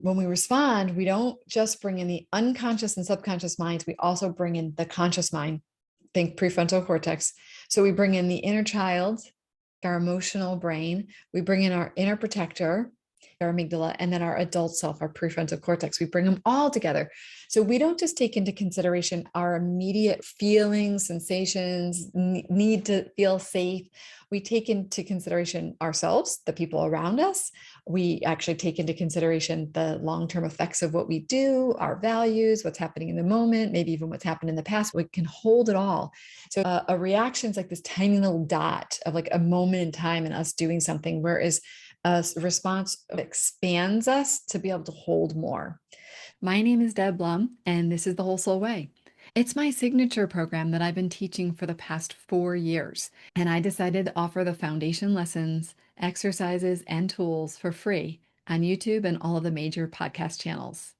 when we respond, we don't just bring in the unconscious and subconscious minds, we also bring in the conscious mind, think prefrontal cortex. So we bring in the inner child, our emotional brain, we bring in our inner protector, our amygdala, and then our adult self, our prefrontal cortex. We bring them all together. So we don't just take into consideration our immediate feelings, sensations, need to feel safe. We take into consideration ourselves, the people around us. We actually take into consideration the long-term effects of what we do, our values, what's happening in the moment, maybe even what's happened in the past. We can hold it all. So a reaction is like this tiny little dot of like a moment in time in us doing something, whereas a response expands us to be able to hold more. My name is Deb Blum, and this is the Whole Soul Way. It's my signature program that I've been teaching for the past 4 years, and I decided to offer the foundation lessons, exercises, and tools for free on YouTube and all of the major podcast channels.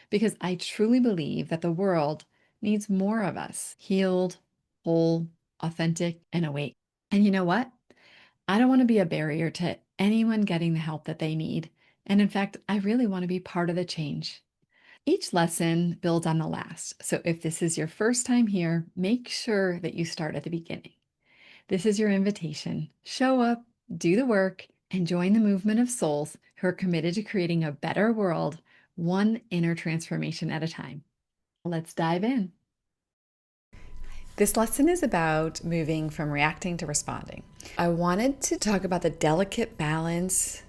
Because I truly believe that the world needs more of us healed, whole, authentic, and awake. And you know what? I don't want to be a barrier to anyone getting the help that they need. And in fact, I really want to be part of the change. Each lesson builds on the last. So if this is your first time here, make sure that you start at the beginning. This is your invitation. Show up, do the work, and join the movement of souls who are committed to creating a better world, one inner transformation at a time. Let's dive in. This lesson is about moving from reacting to responding. I wanted to talk about the delicate balance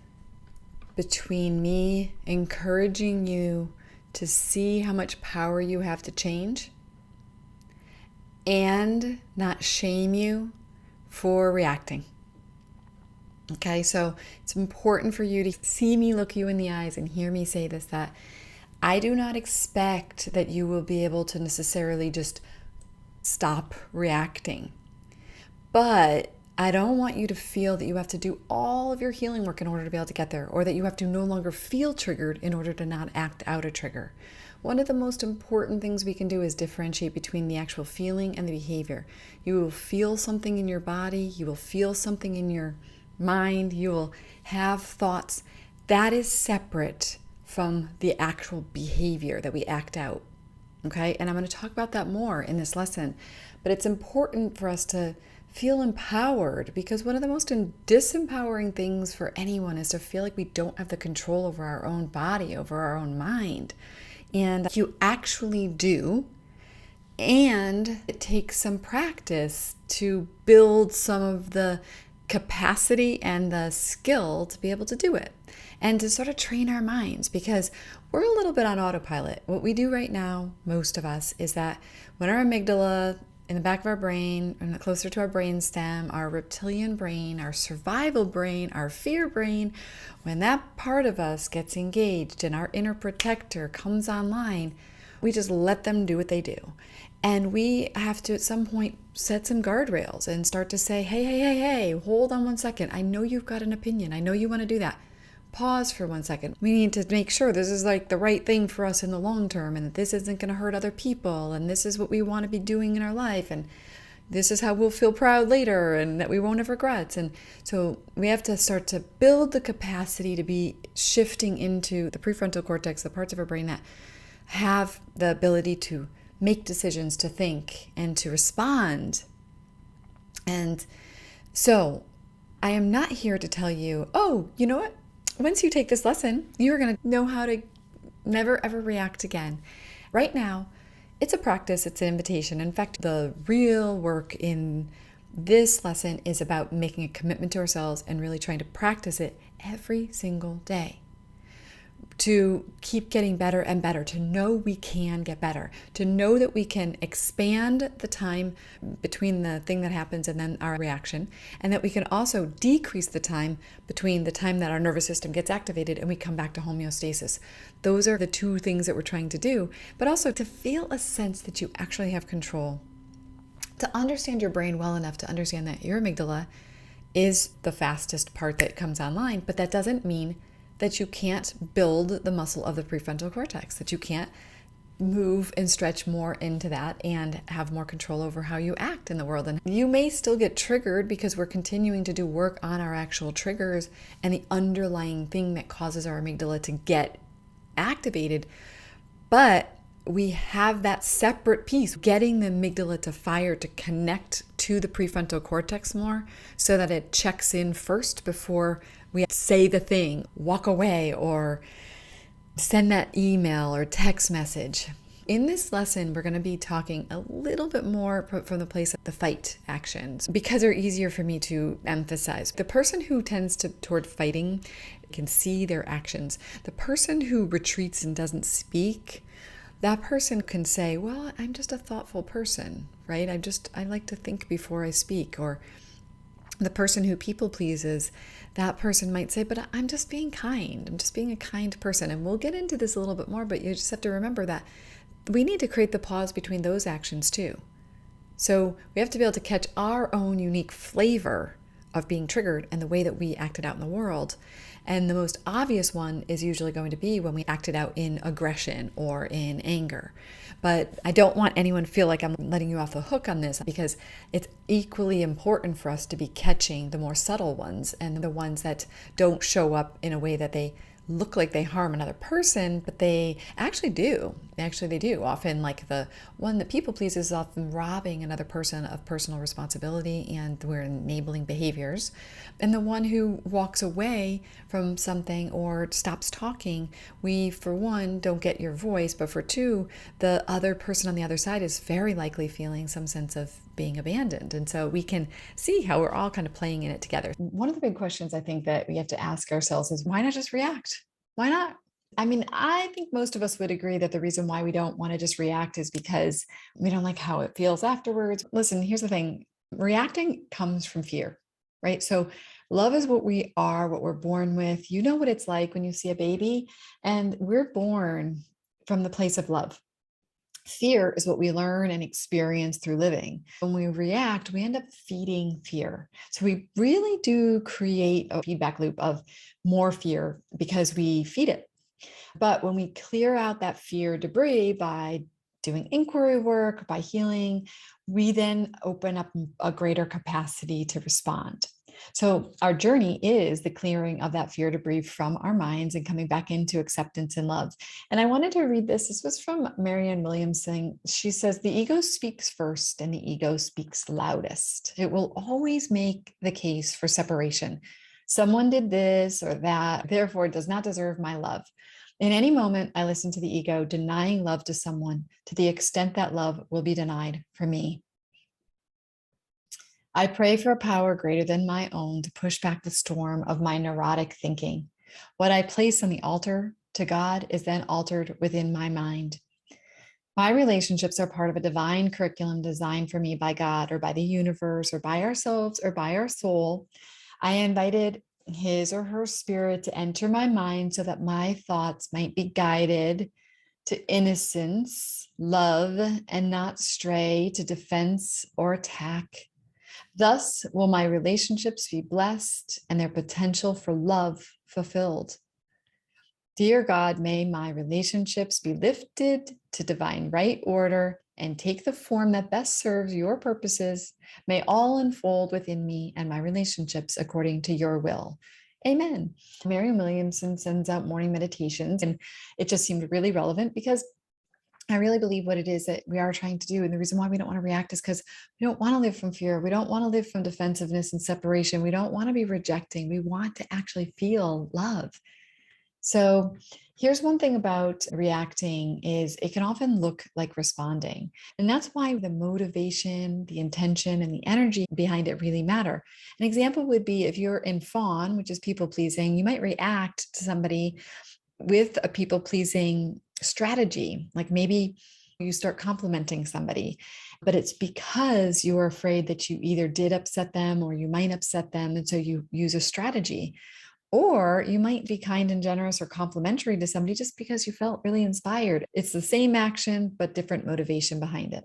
between me encouraging you to see how much power you have to change and not shame you for reacting. Okay, so it's important for you to see me look you in the eyes and hear me say this, that I do not expect that you will be able to necessarily just stop reacting. But I don't want you to feel that you have to do all of your healing work in order to be able to get there, or that you have to no longer feel triggered in order to not act out a trigger. One of the most important things we can do is differentiate between the actual feeling and the behavior. You will feel something in your body, you will feel something in your mind, you will have thoughts. That is separate from the actual behavior that we act out. Okay, and I'm going to talk about that more in this lesson, but it's important for us to feel empowered, because one of the most disempowering things for anyone is to feel like we don't have the control over our own body, over our own mind. And you actually do, and it takes some practice to build some of the capacity and the skill to be able to do it, and to sort of train our minds, because we're a little bit on autopilot. What we do right now, most of us, is that when our amygdala in the back of our brain, and closer to our brainstem, our reptilian brain, our survival brain, our fear brain, when that part of us gets engaged and our inner protector comes online, we just let them do what they do. And we have to, at some point, set some guardrails and start to say, hey, hold on 1 second. I know you've got an opinion. I know you want to do that. Pause for 1 second. We need to make sure this is like the right thing for us in the long term, and that this isn't going to hurt other people, and this is what we want to be doing in our life, and this is how we'll feel proud later, and that we won't have regrets. And so we have to start to build the capacity to be shifting into the prefrontal cortex, the parts of our brain that have the ability to make decisions, to think, and to respond. And so I am not here to tell you, oh, you know what? Once you take this lesson, you're going to know how to never ever react again. Right now, it's a practice, it's an invitation. In fact, the real work in this lesson is about making a commitment to ourselves and really trying to practice it every single day, to keep getting better and better, to know we can get better, to know that we can expand the time between the thing that happens and then our reaction, and that we can also decrease the time between the time that our nervous system gets activated and we come back to homeostasis. Those are the two things that we're trying to do, but also to feel a sense that you actually have control, to understand your brain well enough to understand that your amygdala is the fastest part that comes online, but that doesn't mean that you can't build the muscle of the prefrontal cortex, that you can't move and stretch more into that and have more control over how you act in the world. And you may still get triggered because we're continuing to do work on our actual triggers and the underlying thing that causes our amygdala to get activated, but we have that separate piece, getting the amygdala to fire to connect to the prefrontal cortex more so that it checks in first before we say the thing, walk away, or send that email or text message. In this lesson, we're going to be talking a little bit more from the place of the fight actions because they're easier for me to emphasize. The person who tends toward fighting can see their actions. The person who retreats and doesn't speak, that person can say, well, I'm just a thoughtful person, right? I like to think before I speak. Or the person who people pleases, that person might say, but I'm just being kind. I'm just being a kind person. And we'll get into this a little bit more, but you just have to remember that we need to create the pause between those actions too. So we have to be able to catch our own unique flavor of being triggered and the way that we acted out in the world. And the most obvious one is usually going to be when we acted out in aggression or in anger. But I don't want anyone to feel like I'm letting you off the hook on this, because it's equally important for us to be catching the more subtle ones and the ones that don't show up in a way that they look like they harm another person, but they actually do. They do. Often, like the one that people pleases is often robbing another person of personal responsibility, and we're enabling behaviors. And the one who walks away from something or stops talking, we, for one, don't get your voice, but for two, the other person on the other side is very likely feeling some sense of being abandoned. And so we can see how we're all kind of playing in it together. One of the big questions I think that we have to ask ourselves is, why not just react? Why not? I mean, I think most of us would agree that the reason why we don't want to just react is because we don't like how it feels afterwards. Listen, here's the thing. Reacting comes from fear, right? So love is what we are, what we're born with. You know what it's like when you see a baby, and we're born from the place of love. Fear is what we learn and experience through living. When we react, we end up feeding fear. So we really do create a feedback loop of more fear because we feed it. But when we clear out that fear debris by doing inquiry work, by healing, we then open up a greater capacity to respond. So our journey is the clearing of that fear debris from our minds and coming back into acceptance and love. And I wanted to read this. This was from Marianne Williamson. She says, the ego speaks first and the ego speaks loudest. It will always make the case for separation. Someone did this or that, therefore does not deserve my love. In any moment, I listen to the ego denying love to someone to the extent that love will be denied for me. I pray for a power greater than my own to push back the storm of my neurotic thinking. What I place on the altar to God is then altered within my mind. My relationships are part of a divine curriculum designed for me by God or by the universe or by ourselves or by our soul. I invited his or her spirit to enter my mind so that my thoughts might be guided to innocence, love, and not stray to defense or attack. Thus will my relationships be blessed and their potential for love fulfilled. Dear God, may my relationships be lifted to divine right order and take the form that best serves your purposes. May all unfold within me and my relationships according to your will. Amen. Marianne Williamson sends out morning meditations, and it just seemed really relevant because I really believe what it is that we are trying to do. And the reason why we don't want to react is because we don't want to live from fear. We don't want to live from defensiveness and separation. We don't want to be rejecting. We want to actually feel love. So here's one thing about reacting is it can often look like responding. And that's why the motivation, the intention, and the energy behind it really matter. An example would be if you're in fawn, which is people pleasing, you might react to somebody with a people pleasing strategy. Like maybe you start complimenting somebody, but it's because you're afraid that you either did upset them or you might upset them. And so you use a strategy. Or you might be kind and generous or complimentary to somebody just because you felt really inspired. It's the same action, but different motivation behind it.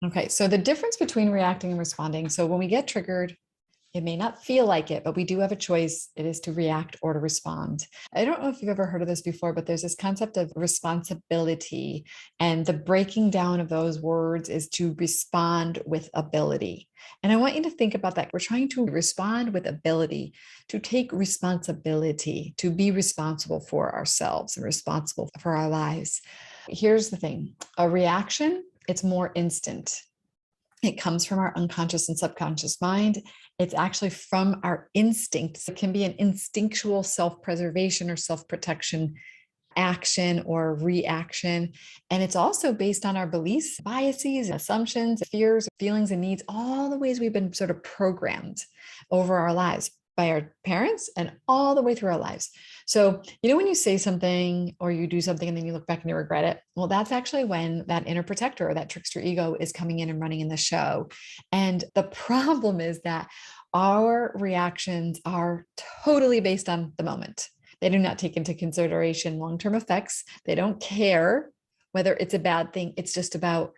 Okay, so the difference between reacting and responding. So when we get triggered, It may not feel like it, but we do have a choice. It is to react or to respond. I don't know if you've ever heard of this before, but there's this concept of responsibility. And the breaking down of those words is to respond with ability. And I want you to think about that. We're trying to respond with ability, to take responsibility, to be responsible for ourselves and responsible for our lives. Here's the thing, a reaction, it's more instant. It comes from our unconscious and subconscious mind. It's actually from our instincts. It can be an instinctual self-preservation or self-protection action or reaction. And it's also based on our beliefs, biases, assumptions, fears, feelings, and needs, all the ways we've been sort of programmed over our lives by our parents and all the way through our lives. So, when you say something or you do something and then you look back and you regret it, well, that's actually when that inner protector or that trickster ego is coming in and running in the show. And the problem is that our reactions are totally based on the moment. They do not take into consideration long-term effects. They don't care whether it's a bad thing. It's just about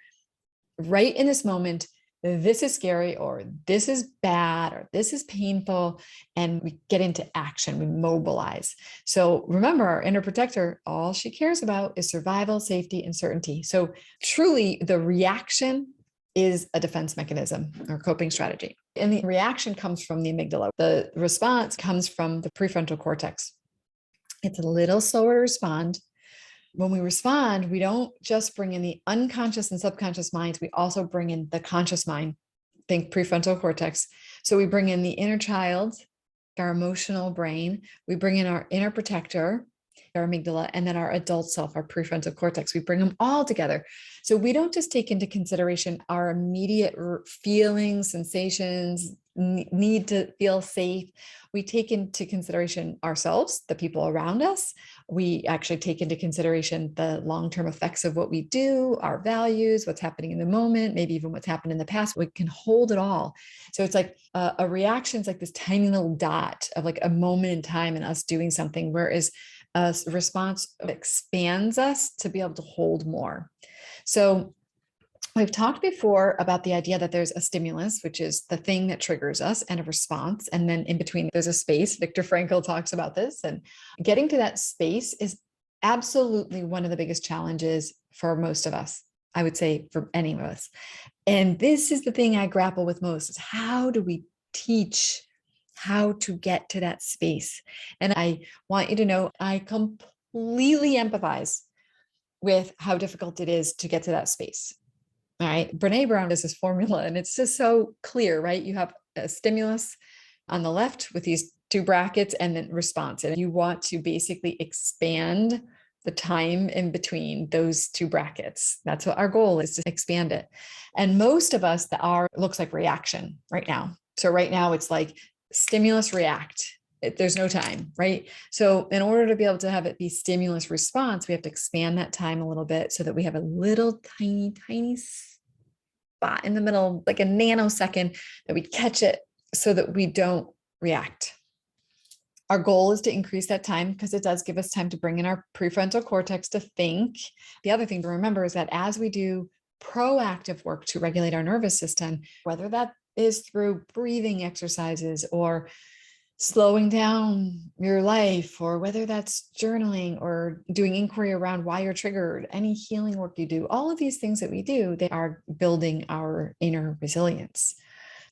right in this moment, this is scary, or this is bad, or this is painful, and we get into action, we mobilize. So remember, our inner protector, all she cares about is survival, safety, and certainty. So truly, the reaction is a defense mechanism or coping strategy. And the reaction comes from the amygdala. The response comes from the prefrontal cortex. It's a little slower to respond. When we respond, we don't just bring in the unconscious and subconscious minds, we also bring in the conscious mind, think prefrontal cortex. So we bring in the inner child, our emotional brain, we bring in our inner protector, our amygdala, and then our adult self, our prefrontal cortex. We bring them all together. So we don't just take into consideration our immediate feelings, sensations, need to feel safe. We take into consideration ourselves, the people around us. We actually take into consideration the long-term effects of what we do, our values, what's happening in the moment, maybe even what's happened in the past. We can hold it all. So it's like a reaction is like this tiny little dot of like a moment in time and us doing something, whereas a response expands us to be able to hold more. So we've talked before about the idea that there's a stimulus, which is the thing that triggers us, and a response. And then in between, there's a space. Viktor Frankl talks about this. And getting to that space is absolutely one of the biggest challenges for most of us, I would say for any of us. And this is the thing I grapple with most, is how do we teach how to get to that space? And I want you to know, I completely empathize with how difficult it is to get to that space. All right. Brene Brown does this formula, and it's just so clear, right? You have a stimulus on the left with these two brackets and then response. And you want to basically expand the time in between those two brackets. That's what our goal is, to expand it. And most of us, looks like reaction right now. So right now it's like stimulus, react. There's no time, right? So in order to be able to have it be stimulus response, we have to expand that time a little bit so that we have a little tiny spot in the middle, like a nanosecond, that we catch it so that we don't react. Our goal is to increase that time because it does give us time to bring in our prefrontal cortex to think. The other thing to remember is that as we do proactive work to regulate our nervous system, whether that is through breathing exercises or slowing down your life, or whether that's journaling or doing inquiry around why you're triggered, any healing work you do, all of these things that we do, they are building our inner resilience.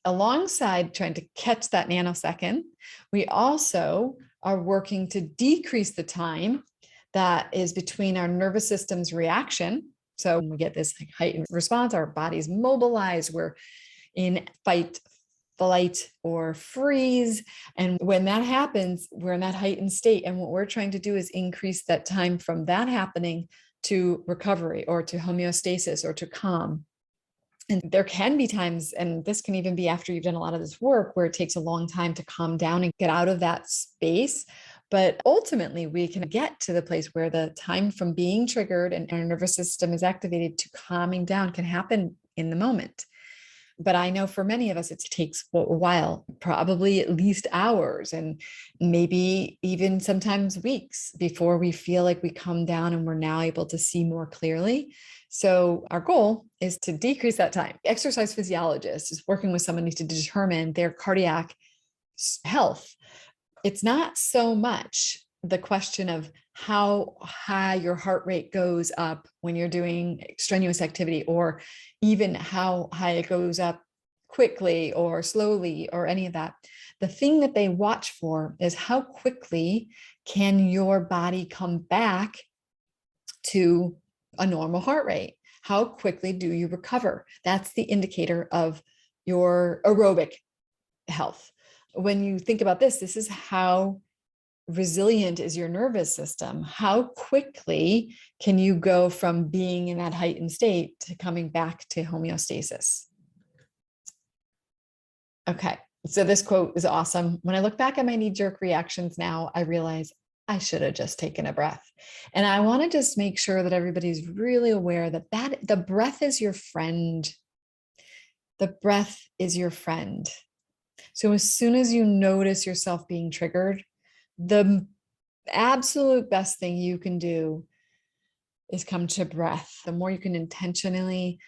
Alongside trying to catch that nanosecond, we also are working to decrease the time that is between our nervous system's reaction. So when we get this heightened response, our body's mobilized, we're in fight, flight, or freeze. And when that happens, we're in that heightened state. And what we're trying to do is increase that time from that happening to recovery, or to homeostasis, or to calm. And there can be times, and this can even be after you've done a lot of this work, where it takes a long time to calm down and get out of that space. But ultimately, we can get to the place where the time from being triggered and our nervous system is activated to calming down can happen in the moment. But I know for many of us, it takes a while, probably at least hours, and maybe even sometimes weeks before we feel like we come down and we're now able to see more clearly. So our goal is to decrease that time. Exercise physiologist is working with somebody to determine their cardiac health. It's not so much the question of how high your heart rate goes up when you're doing strenuous activity, or even how high it goes up quickly or slowly or any of that. The thing that they watch for is how quickly can your body come back to a normal heart rate? How quickly do you recover? That's the indicator of your aerobic health. When you think about this, this is how resilient is your nervous system. How quickly can you go from being in that heightened state to coming back to homeostasis? Okay, so this quote is awesome. When I look back at my knee-jerk reactions now, I realize I should have just taken a breath. And I want to just make sure that everybody's really aware that the breath is your friend. The breath is your friend. So as soon as you notice yourself being triggered, the absolute best thing you can do is come to breath. The more you can intentionally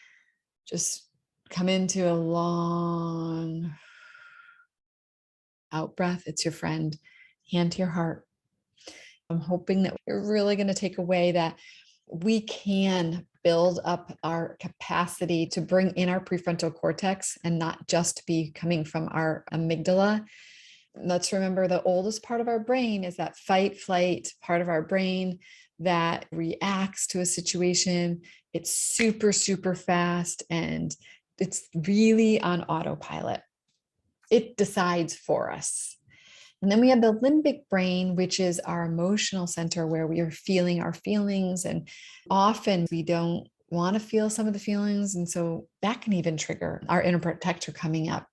just come into a long out breath, it's your friend. Hand to your heart. I'm hoping that we're really going to take away that we can build up our capacity to bring in our prefrontal cortex and not just be coming from our amygdala. Let's remember the oldest part of our brain is that fight flight part of our brain that reacts to a situation. It's super, super fast and it's really on autopilot. It decides for us. And then we have the limbic brain, which is our emotional center where we are feeling our feelings. And often we don't want to feel some of the feelings. And so that can even trigger our inner protector coming up.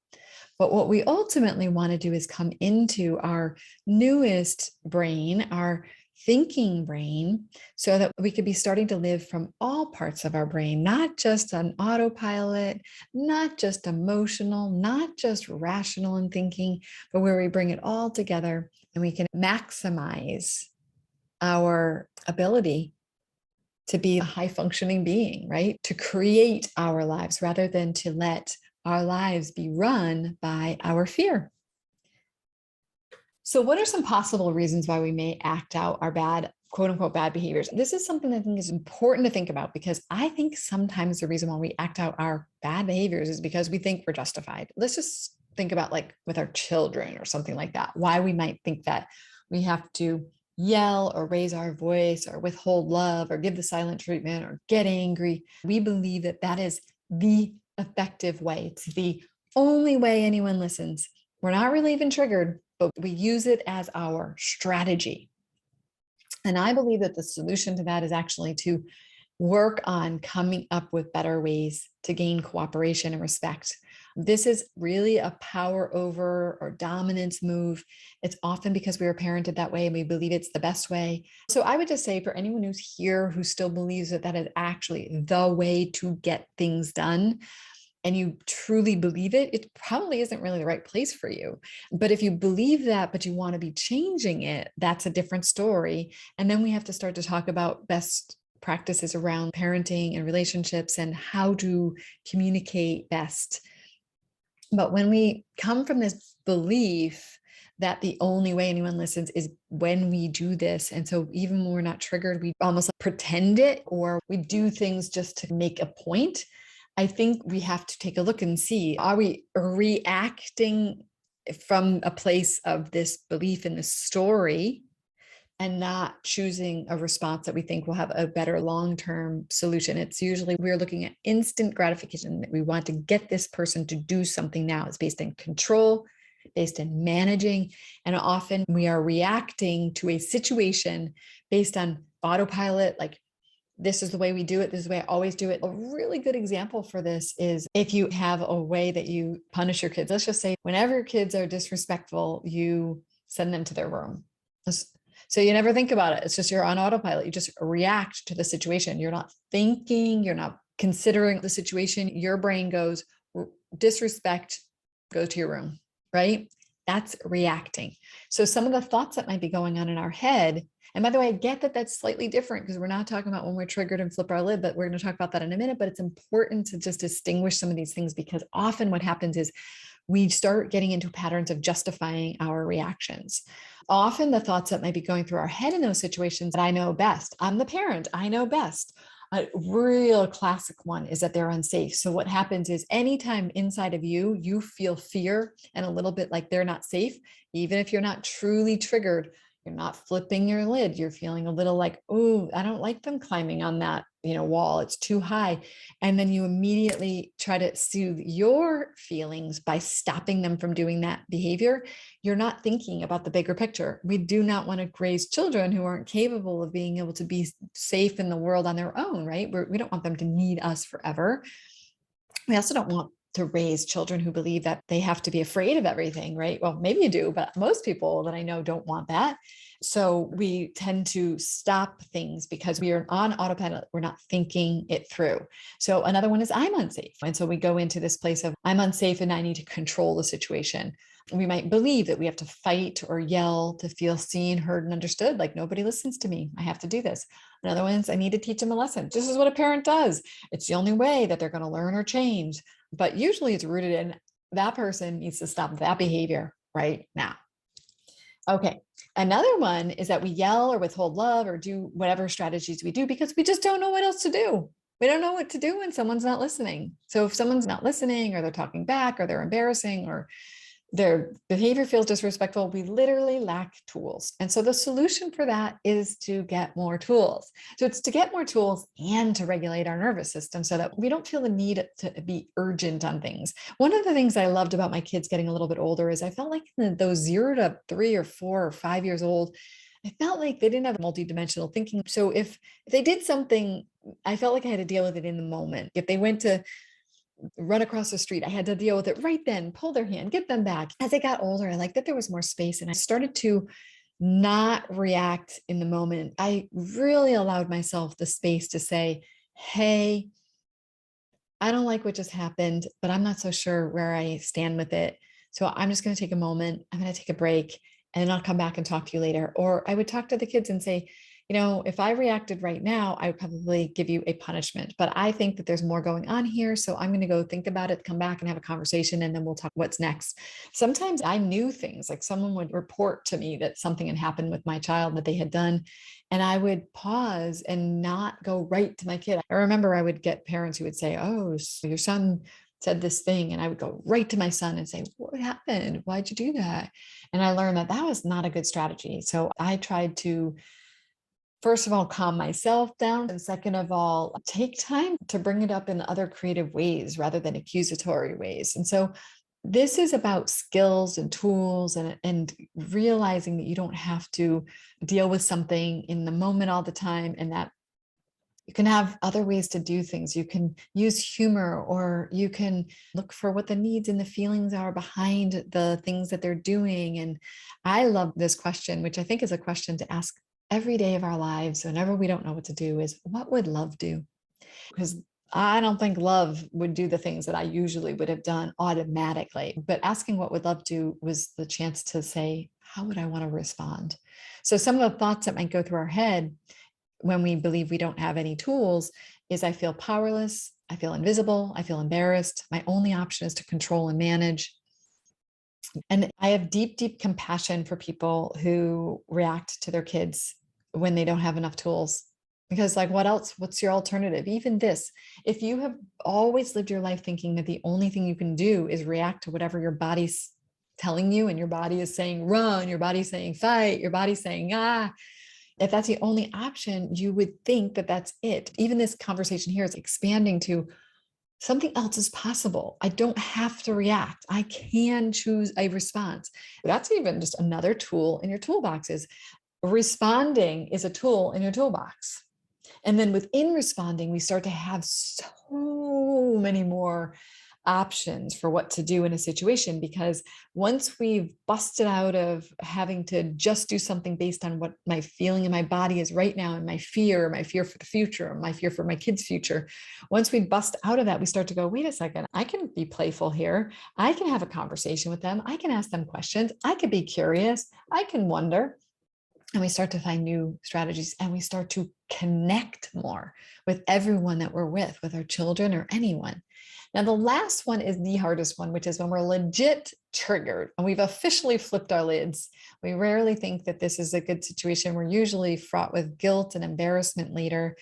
But what we ultimately want to do is come into our newest brain, our thinking brain, so that we could be starting to live from all parts of our brain, not just on autopilot, not just emotional, not just rational in thinking, but where we bring it all together and we can maximize our ability to be a high functioning being, right? To create our lives rather than to let our lives be run by our fear. So what are some possible reasons why we may act out our bad, quote unquote, bad behaviors? This is something I think is important to think about because I think sometimes the reason why we act out our bad behaviors is because we think we're justified. Let's just think about like with our children or something like that, why we might think that we have to yell or raise our voice or withhold love or give the silent treatment or get angry. We believe that that is the effective way. It's the only way anyone listens. We're not really even triggered, but we use it as our strategy. And I believe that the solution to that is actually to work on coming up with better ways to gain cooperation and respect. This is really a power over or dominance move. It's often because we were parented that way and we believe it's the best way. So I would just say for anyone who's here who still believes that that is actually the way to get things done, and you truly believe it, it probably isn't really the right place for you. But if you believe that, but you want to be changing it, that's a different story. And then we have to start to talk about best practices around parenting and relationships and how to communicate best. But when we come from this belief that the only way anyone listens is when we do this, and so even when we're not triggered, we almost like pretend it or we do things just to make a point. I think we have to take a look and see, are we reacting from a place of this belief in the story and not choosing a response that we think will have a better long-term solution? It's usually we're looking at instant gratification, that we want to get this person to do something now. It's based in control, based in managing, and often we are reacting to a situation based on autopilot, like this is the way we do it. This is the way I always do it. A really good example for this is if you have a way that you punish your kids. Let's just say whenever your kids are disrespectful, you send them to their room. So you never think about it. It's just you're on autopilot. You just react to the situation. You're not thinking, you're not considering the situation. Your brain goes, disrespect, go to your room, right? That's reacting. So some of the thoughts that might be going on in our head, and by the way, I get that that's slightly different because we're not talking about when we're triggered and flip our lid, but we're going to talk about that in a minute. But it's important to just distinguish some of these things because often what happens is we start getting into patterns of justifying our reactions. Often the thoughts that might be going through our head in those situations, that I know best. I'm the parent, I know best. A real classic one is that they're unsafe. So what happens is anytime inside of you, you feel fear and a little bit like they're not safe, even if you're not truly triggered, you're not flipping your lid. You're feeling a little like, oh, I don't like them climbing on that, wall. It's too high. And then you immediately try to soothe your feelings by stopping them from doing that behavior. You're not thinking about the bigger picture. We do not want to raise children who aren't capable of being able to be safe in the world on their own, right? We don't want them to need us forever. We also don't want to raise children who believe that they have to be afraid of everything, right? Well, maybe you do, but most people that I know don't want that. So we tend to stop things because we are on autopilot. We're not thinking it through. So another one is I'm unsafe. And so we go into this place of I'm unsafe and I need to control the situation. We might believe that we have to fight or yell to feel seen, heard, and understood. Like nobody listens to me. I have to do this. Another one is I need to teach them a lesson. This is what a parent does. It's the only way that they're going to learn or change. But usually it's rooted in that person needs to stop that behavior right now. Okay. Another one is that we yell or withhold love or do whatever strategies we do because we just don't know what else to do. We don't know what to do when someone's not listening. So if someone's not listening or they're talking back or they're embarrassing or their behavior feels disrespectful, we literally lack tools. And so the solution for that is to get more tools. So it's to get more tools and to regulate our nervous system so that we don't feel the need to be urgent on things. One of the things I loved about my kids getting a little bit older is I felt like those 0 to 3 or 4 or 5 years old, I felt like they didn't have multidimensional thinking. So if they did something, I felt like I had to deal with it in the moment. If they went to run across the street, I had to deal with it right then, pull their hand, get them back. As I got older, I liked that there was more space and I started to not react in the moment. I really allowed myself the space to say, hey, I don't like what just happened, but I'm not so sure where I stand with it. So I'm just going to take a moment. I'm going to take a break and then I'll come back and talk to you later. Or I would talk to the kids and say, if I reacted right now, I would probably give you a punishment, but I think that there's more going on here. So I'm going to go think about it, come back and have a conversation, and then we'll talk what's next. Sometimes I knew things like someone would report to me that something had happened with my child that they had done. And I would pause and not go right to my kid. I remember I would get parents who would say, oh, so your son said this thing. And I would go right to my son and say, what happened? Why'd you do that? And I learned that that was not a good strategy. So I tried to, first of all, calm myself down. And second of all, take time to bring it up in other creative ways rather than accusatory ways. And so this is about skills and tools and realizing that you don't have to deal with something in the moment all the time, and that you can have other ways to do things. You can use humor, or you can look for what the needs and the feelings are behind the things that they're doing. And I love this question, which I think is a question to ask every day of our lives whenever we don't know what to do, is what would love do? Because I don't think love would do the things that I usually would have done automatically. But asking what would love do was the chance to say, how would I want to respond? So some of the thoughts that might go through our head when we believe we don't have any tools is I feel powerless, I feel invisible, I feel embarrassed. My only option is to control and manage. And I have deep, deep compassion for people who react to their kids when they don't have enough tools. Because like, what else? What's your alternative? Even this, if you have always lived your life thinking that the only thing you can do is react to whatever your body's telling you, and your body is saying run, your body's saying fight, your body's saying if that's the only option, you would think that that's it. Even this conversation here is expanding to something else is possible. I don't have to react. I can choose a response. That's even just another tool in your toolbox. Is responding is a tool in your toolbox. And then within responding, we start to have so many more options for what to do in a situation, because once we've busted out of having to just do something based on what my feeling in my body is right now, and my fear for the future, my fear for my kids' future, once we bust out of that, we start to go, wait a second, I can be playful here. I can have a conversation with them. I can ask them questions. I can be curious. I can wonder. And we start to find new strategies, and we start to connect more with everyone that we're with our children or anyone. Now, the last one is the hardest one, which is when we're legit triggered and we've officially flipped our lids. We rarely think that this is a good situation. We're usually fraught with guilt and embarrassment later.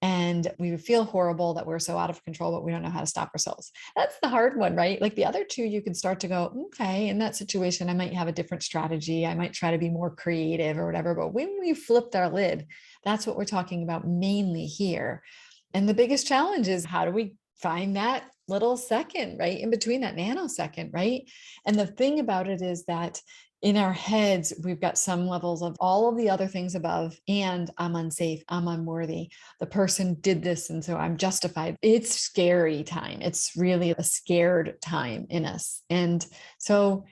And we feel horrible that we're so out of control, but we don't know how to stop ourselves. That's the hard one, right? Like the other two, you can start to go, okay, in that situation, I might have a different strategy. I might try to be more creative or whatever. But when we flipped our lid, that's what we're talking about mainly here. And the biggest challenge is how do we find that little second, right? In between that nanosecond, right? And the thing about it is that in our heads, we've got some levels of all of the other things above, and I'm unsafe, I'm unworthy, the person did this, and so I'm justified. It's scary time. It's really a scared time in us. And so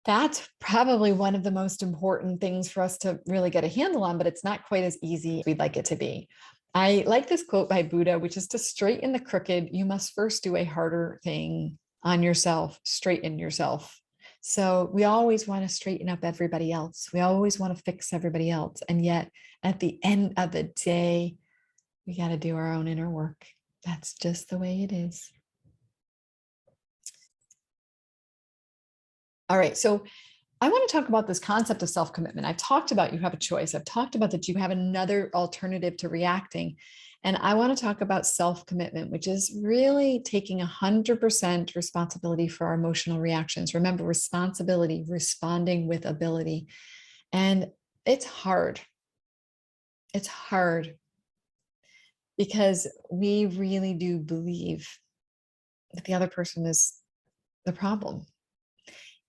that's probably one of the most important things for us to really get a handle on, but it's not quite as easy as we'd like it to be. I like this quote by Buddha, which is to straighten the crooked, you must first do a harder thing on yourself, straighten yourself. So we always want to straighten up everybody else. We always want to fix everybody else. And yet at the end of the day, we got to do our own inner work. That's just the way it is. All right. So I want to talk about this concept of self-commitment. I've talked about you have a choice. I've talked about that you have another alternative to reacting. And I want to talk about self-commitment, which is really taking 100% responsibility for our emotional reactions. Remember, responsibility, responding with ability. And it's hard. It's hard because we really do believe that the other person is the problem.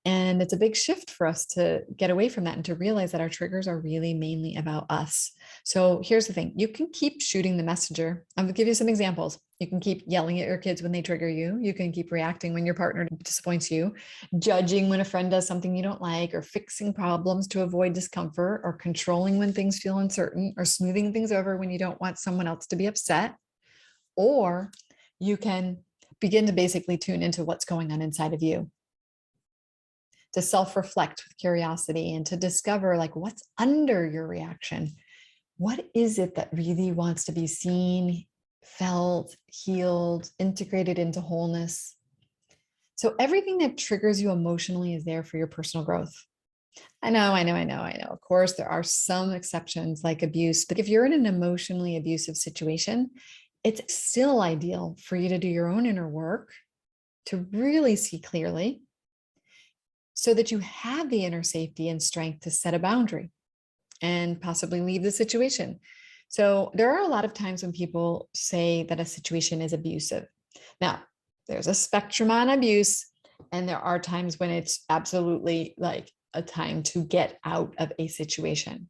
And it's a big shift for us to get away from that and to realize that our triggers are really mainly about us. So here's the thing. You can keep shooting the messenger. I'm going to give you some examples. You can keep yelling at your kids when they trigger you. You can keep reacting when your partner disappoints you, judging when a friend does something you don't like, or fixing problems to avoid discomfort, or controlling when things feel uncertain, or smoothing things over when you don't want someone else to be upset. Or you can begin to basically tune into what's going on inside of you, to self-reflect with curiosity and to discover like what's under your reaction. What is it that really wants to be seen, felt, healed, integrated into wholeness? So everything that triggers you emotionally is there for your personal growth. I know. Of course, there are some exceptions like abuse, but if you're in an emotionally abusive situation, it's still ideal for you to do your own inner work to really see clearly, so that you have the inner safety and strength to set a boundary and possibly leave the situation. So there are a lot of times when people say that a situation is abusive. Now, there's a spectrum on abuse, and there are times when it's absolutely like a time to get out of a situation.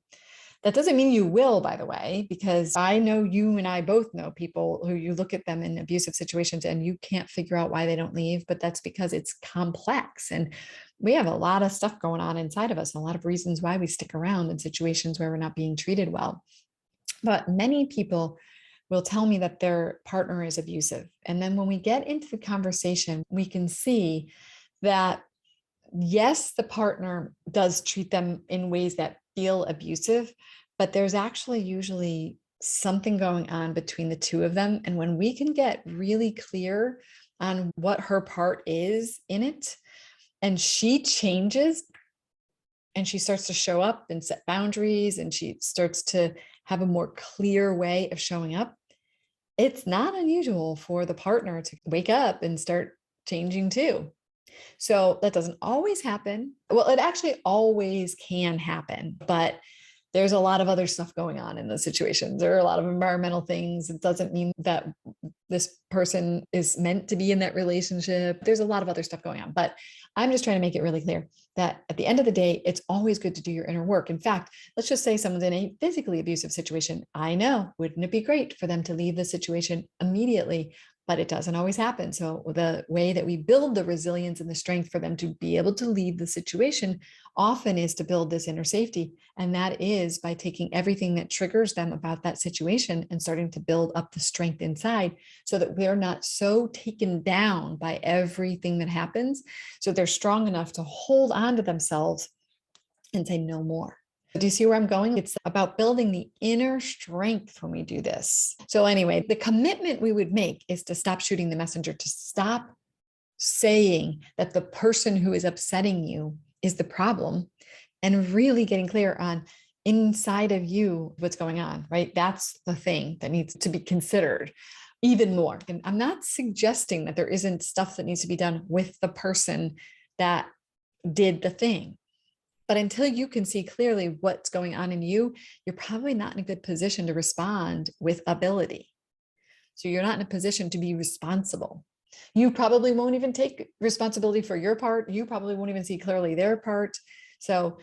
That doesn't mean you will, by the way, because I know you and I both know people who you look at them in abusive situations and you can't figure out why they don't leave, but that's because it's complex. And we have a lot of stuff going on inside of us, a lot of reasons why we stick around in situations where we're not being treated well. But many people will tell me that their partner is abusive. And then when we get into the conversation, we can see that yes, the partner does treat them in ways that feel abusive, but there's actually usually something going on between the two of them. And when we can get really clear on what her part is in it, and she changes and she starts to show up and set boundaries, and she starts to have a more clear way of showing up, it's not unusual for the partner to wake up and start changing too. So that doesn't always happen. Well, it actually always can happen, but there's a lot of other stuff going on in those situations. There are a lot of environmental things. It doesn't mean that this person is meant to be in that relationship. There's a lot of other stuff going on, but I'm just trying to make it really clear that at the end of the day, it's always good to do your inner work. In fact, let's just say someone's in a physically abusive situation. I know, wouldn't it be great for them to leave the situation immediately? But it doesn't always happen. So the way that we build the resilience and the strength for them to be able to leave the situation often is to build this inner safety. And that is by taking everything that triggers them about that situation and starting to build up the strength inside so that they're not so taken down by everything that happens. So they're strong enough to hold on to themselves and say no more. Do you see where I'm going? It's about building the inner strength when we do this. So anyway, the commitment we would make is to stop shooting the messenger, to stop saying that the person who is upsetting you is the problem, and really getting clear on inside of you what's going on, right? That's the thing that needs to be considered even more. And I'm not suggesting that there isn't stuff that needs to be done with the person that did the thing. But until you can see clearly what's going on in you, you're probably not in a good position to respond with ability. So you're not in a position to be responsible. You probably won't even take responsibility for your part. You probably won't even see clearly their part. So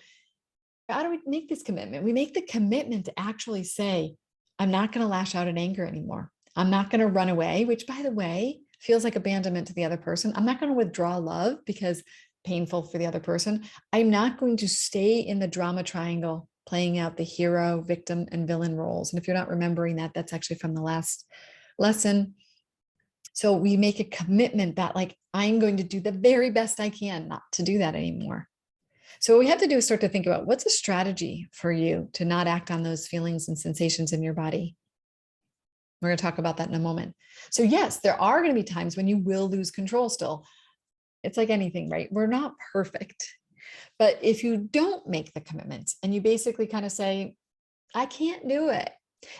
how do we make this commitment? We make the commitment to actually say, I'm not going to lash out in anger anymore. I'm not going to run away, which, by the way, feels like abandonment to the other person. I'm not going to withdraw love because painful for the other person. I'm not going to stay in the drama triangle, playing out the hero, victim, and villain roles. And if you're not remembering that, that's actually from the last lesson. So we make a commitment that, like, I'm going to do the very best I can not to do that anymore. So what we have to do is start to think about, what's a strategy for you to not act on those feelings and sensations in your body? We're going to talk about that in a moment. So yes, there are going to be times when you will lose control still. It's like anything, right? We're not perfect. But if you don't make the commitments and you basically kind of say, I can't do it,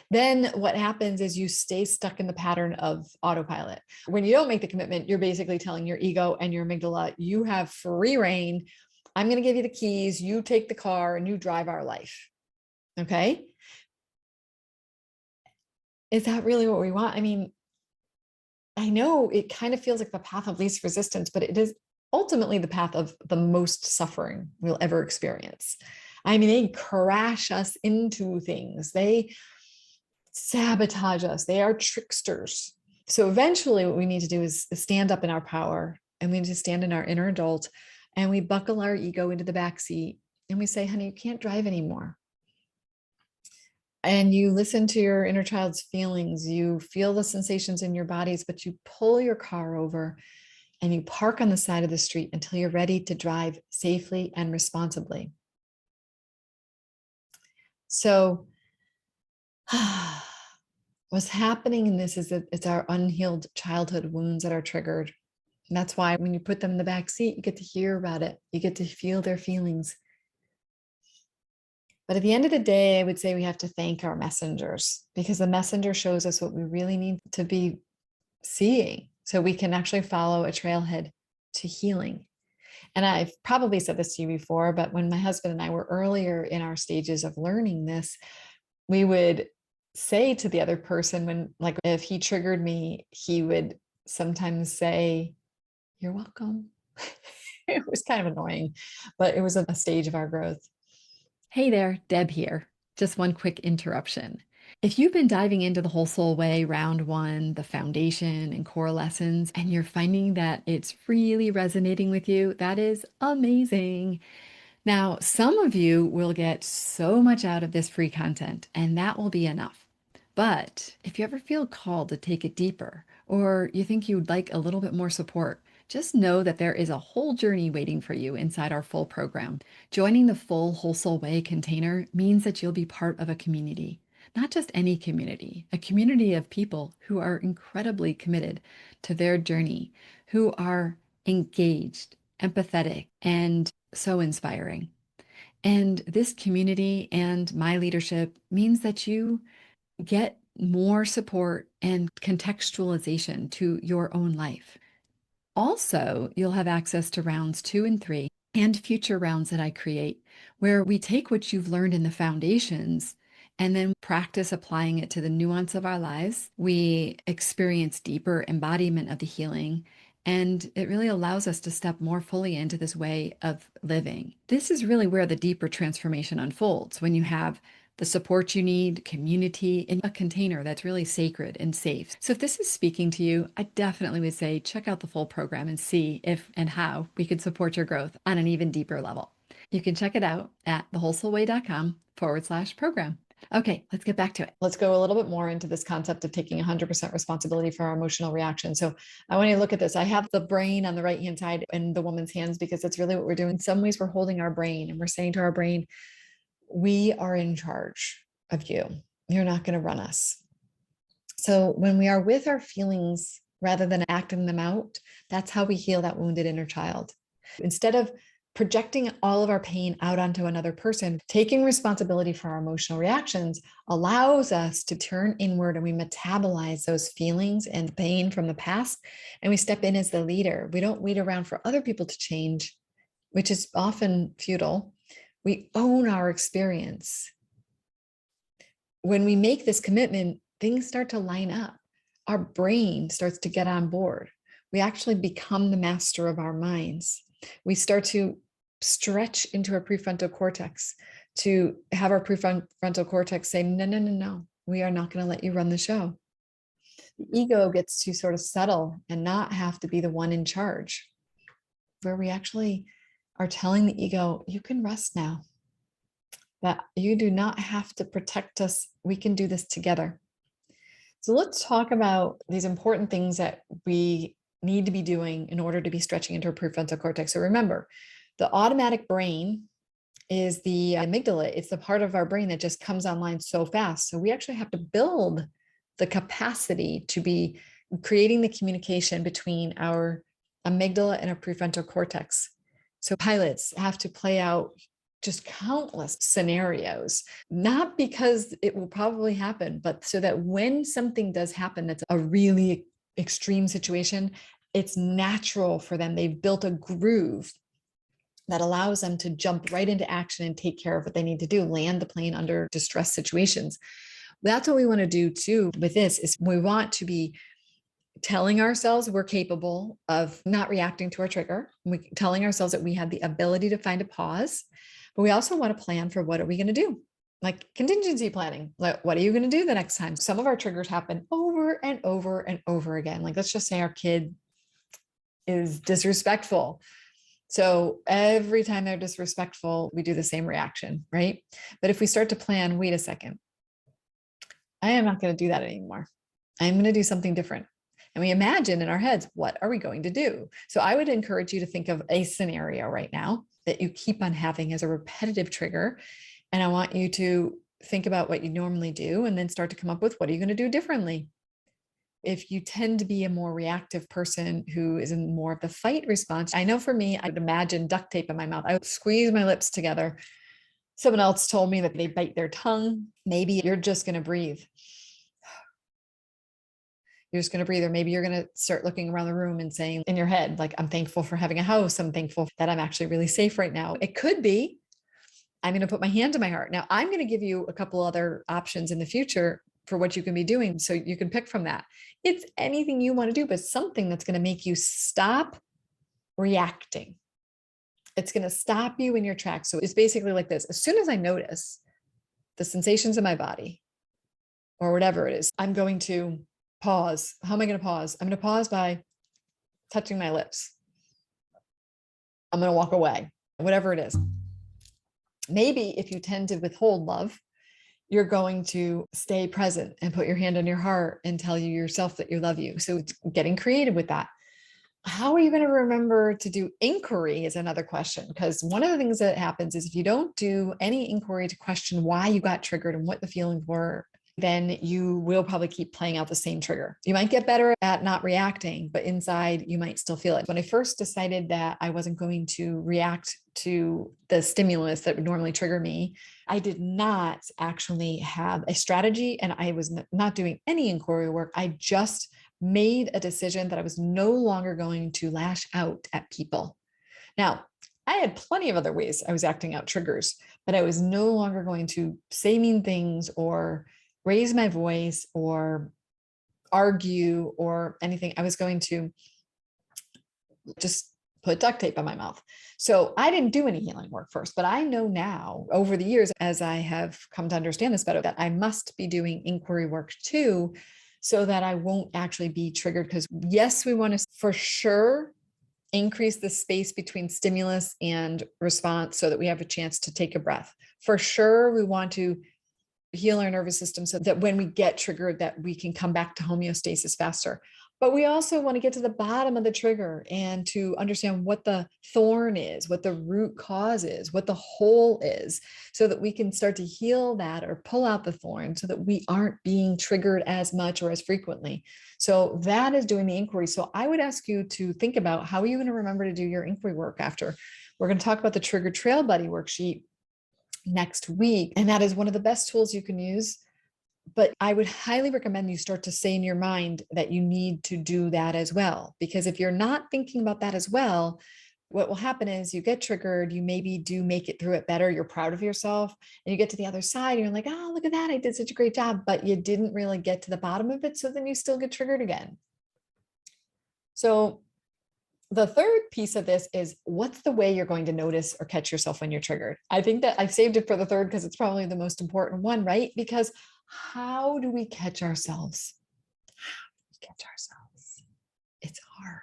then what happens is you stay stuck in the pattern of autopilot. When you don't make the commitment, you're basically telling your ego and your amygdala, you have free reign. I'm going to give you the keys. You take the car and you drive our life. Okay. Is that really what we want? I mean, I know it kind of feels like the path of least resistance, but it is ultimately the path of the most suffering we'll ever experience. I mean, they crash us into things. They sabotage us. They are tricksters. So eventually what we need to do is stand up in our power, and we need to stand in our inner adult, and we buckle our ego into the back seat and we say, honey, you can't drive anymore. And you listen to your inner child's feelings. You feel the sensations in your bodies, but you pull your car over and you park on the side of the street until you're ready to drive safely and responsibly. So what's happening in this is that it's our unhealed childhood wounds that are triggered. And that's why when you put them in the back seat, you get to hear about it. You get to feel their feelings. But at the end of the day, I would say we have to thank our messengers, because the messenger shows us what we really need to be seeing, so we can actually follow a trailhead to healing. And I've probably said this to you before, but when my husband and I were earlier in our stages of learning this, we would say to the other person, when, like, if he triggered me, he would sometimes say, you're welcome. It was kind of annoying, but it was a stage of our growth. Hey there, Deb here. Just one quick interruption. If you've been diving into the Whole Soul Way round one, the foundation and core lessons, and you're finding that it's really resonating with you, that is amazing. Now, some of you will get so much out of this free content, and that will be enough. But if you ever feel called to take it deeper, or you think you'd like a little bit more support, just know that there is a whole journey waiting for you inside our full program. Joining the full Whole Soul Way container means that you'll be part of a community. Not just any community, a community of people who are incredibly committed to their journey, who are engaged, empathetic, and so inspiring. And this community and my leadership means that you get more support and contextualization to your own life. Also, you'll have access to rounds 2 and 3 and future rounds that I create, where we take what you've learned in the foundations and then practice applying it to the nuance of our lives. We experience deeper embodiment of the healing, and it really allows us to step more fully into this way of living. This is really where the deeper transformation unfolds, when you have the support you need, community, in a container that's really sacred and safe. So if this is speaking to you, I definitely would say check out the full program and see if and how we could support your growth on an even deeper level. You can check it out at thewholesoulway.com/program. Okay, let's get back to it. Let's go a little bit more into this concept of taking 100% responsibility for our emotional reaction. So I want you to look at this. I have the brain on the right-hand side and the woman's hands, because that's really what we're doing. In some ways, we're holding our brain and we're saying to our brain, We are in charge of you. You're not going to run us. So when we are with our feelings rather than acting them out, that's how we heal that wounded inner child. Instead of projecting all of our pain out onto another person, taking responsibility for our emotional reactions allows us to turn inward, and we metabolize those feelings and pain from the past, and we step in as the leader. We don't wait around for other people to change, which is often futile. We own our experience. When we make this commitment, things start to line up. Our brain starts to get on board. We actually become the master of our minds. We start to stretch into our prefrontal cortex, to have our prefrontal cortex say, no, no, no, no, we are not going to let you run the show. The ego gets to sort of settle and not have to be the one in charge, where we actually are telling the ego, you can rest now, that you do not have to protect us. We can do this together. So let's talk about these important things that we need to be doing in order to be stretching into our prefrontal cortex. So remember, the automatic brain is the amygdala. It's the part of our brain that just comes online so fast. So we actually have to build the capacity to be creating the communication between our amygdala and our prefrontal cortex. So pilots have to play out just countless scenarios, not because it will probably happen, but so that when something does happen that's a really extreme situation, it's natural for them. They've built a groove that allows them to jump right into action and take care of what they need to do, land the plane under distress situations. That's what we want to do too with this, is we want to be telling ourselves we're capable of not reacting to our trigger. Telling ourselves that we have the ability to find a pause, but we also want to plan for what are we going to do? Like contingency planning. Like, what are you going to do the next time? Some of our triggers happen over and over and over again. Like, let's just say our kid is disrespectful. So every time they're disrespectful, we do the same reaction, right? But if we start to plan, wait a second, I am not going to do that anymore. I'm going to do something different. And we imagine in our heads, what are we going to do? So I would encourage you to think of a scenario right now that you keep on having as a repetitive trigger. And I want you to think about what you normally do and then start to come up with, what are you going to do differently? If you tend to be a more reactive person who is in more of the fight response, I know for me, I'd imagine duct tape in my mouth. I would squeeze my lips together. Someone else told me that they bite their tongue. Maybe you're just going to breathe. You're just going to breathe, or maybe you're going to start looking around the room and saying in your head, like, I'm thankful for having a house. I'm thankful that I'm actually really safe right now. It could be, I'm going to put my hand to my heart. Now, I'm going to give you a couple other options in the future for what you can be doing, so you can pick from that. It's anything you want to do, but something that's going to make you stop reacting. It's going to stop you in your tracks. So it's basically like this. As soon as I notice the sensations in my body or whatever it is, I'm going to pause. How am I going to pause? I'm going to pause by touching my lips. I'm going to walk away, whatever it is. Maybe if you tend to withhold love, you're going to stay present and put your hand on your heart and tell you yourself that you love you. So it's getting creative with that. How are you going to remember to do inquiry is another question, because one of the things that happens is if you don't do any inquiry to question why you got triggered and what the feelings were, then you will probably keep playing out the same trigger. You might get better at not reacting, but inside you might still feel it. When I first decided that I wasn't going to react to the stimulus that would normally trigger me, I did not actually have a strategy, and I was not doing any inquiry work. I just made a decision that I was no longer going to lash out at people. Now, I had plenty of other ways I was acting out triggers, but I was no longer going to say mean things or raise my voice or argue or anything. I was going to just put duct tape on my mouth. So I didn't do any healing work first, but I know now over the years, as I have come to understand this better, that I must be doing inquiry work too, so that I won't actually be triggered. Because yes, we want to for sure increase the space between stimulus and response so that we have a chance to take a breath. For sure, we want to heal our nervous system so that when we get triggered, that we can come back to homeostasis faster. But we also want to get to the bottom of the trigger and to understand what the thorn is, what the root cause is, what the hole is, so that we can start to heal that or pull out the thorn so that we aren't being triggered as much or as frequently. So that is doing the inquiry. So I would ask you to think about, how are you going to remember to do your inquiry work after? We're going to talk about the Trigger Trail Buddy worksheet next week. And that is one of the best tools you can use. But I would highly recommend you start to say in your mind that you need to do that as well. Because if you're not thinking about that as well, what will happen is you get triggered, you maybe do make it through it better, you're proud of yourself, and you get to the other side, and you're like, oh, look at that, I did such a great job, but you didn't really get to the bottom of it. So then you still get triggered again. So the third piece of this is, what's the way you're going to notice or catch yourself when you're triggered? I think that I've saved it for the third because it's probably the most important one, right? Because how do we catch ourselves? Catch ourselves. It's hard.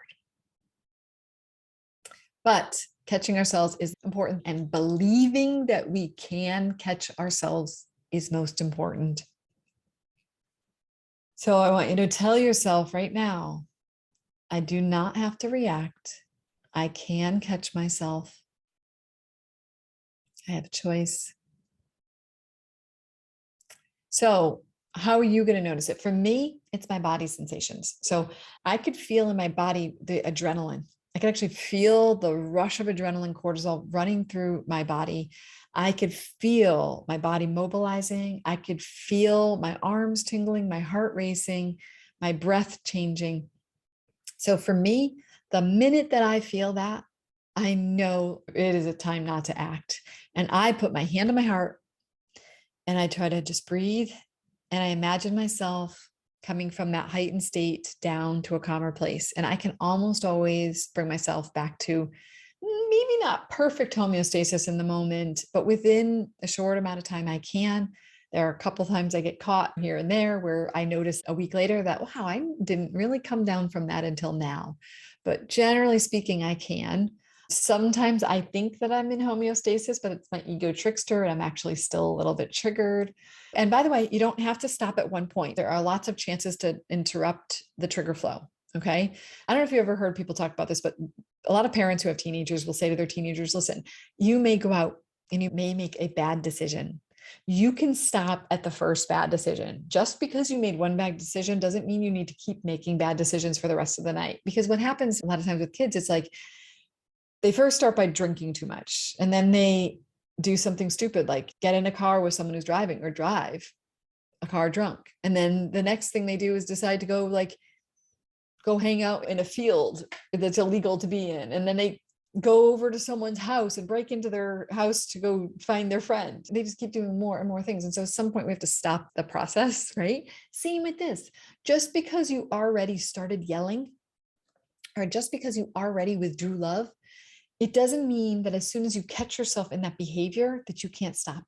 But catching ourselves is important, and believing that we can catch ourselves is most important. So I want you to tell yourself right now, I do not have to react. I can catch myself. I have a choice. So how are you going to notice it? For me, it's my body sensations. So I could feel in my body the adrenaline. I could actually feel the rush of adrenaline, cortisol running through my body. I could feel my body mobilizing. I could feel my arms tingling, my heart racing, my breath changing. So for me, the minute that I feel that, I know it is a time not to act. And I put my hand on my heart and I try to just breathe. And I imagine myself coming from that heightened state down to a calmer place. And I can almost always bring myself back to maybe not perfect homeostasis in the moment, but within a short amount of time, I can. There are a couple times I get caught here and there where I notice a week later that, wow, I didn't really come down from that until now. But generally speaking, I can. Sometimes I think that I'm in homeostasis, but it's my ego trickster and I'm actually still a little bit triggered. And by the way, you don't have to stop at one point. There are lots of chances to interrupt the trigger flow. Okay. I don't know if you ever heard people talk about this, but a lot of parents who have teenagers will say to their teenagers, listen, you may go out and you may make a bad decision. You can stop at the first bad decision. Just because you made one bad decision doesn't mean you need to keep making bad decisions for the rest of the night. Because what happens a lot of times with kids, it's like they first start by drinking too much, and then they do something stupid like get in a car with someone who's driving or drive a car drunk. And then the next thing they do is decide to go hang out in a field that's illegal to be in. And then they go over to someone's house and break into their house to go find their friend. They just keep doing more and more things. And so at some point we have to stop the process, right? Same with this. Just because you already started yelling, or just because you already withdrew love, it doesn't mean that as soon as you catch yourself in that behavior that you can't stop.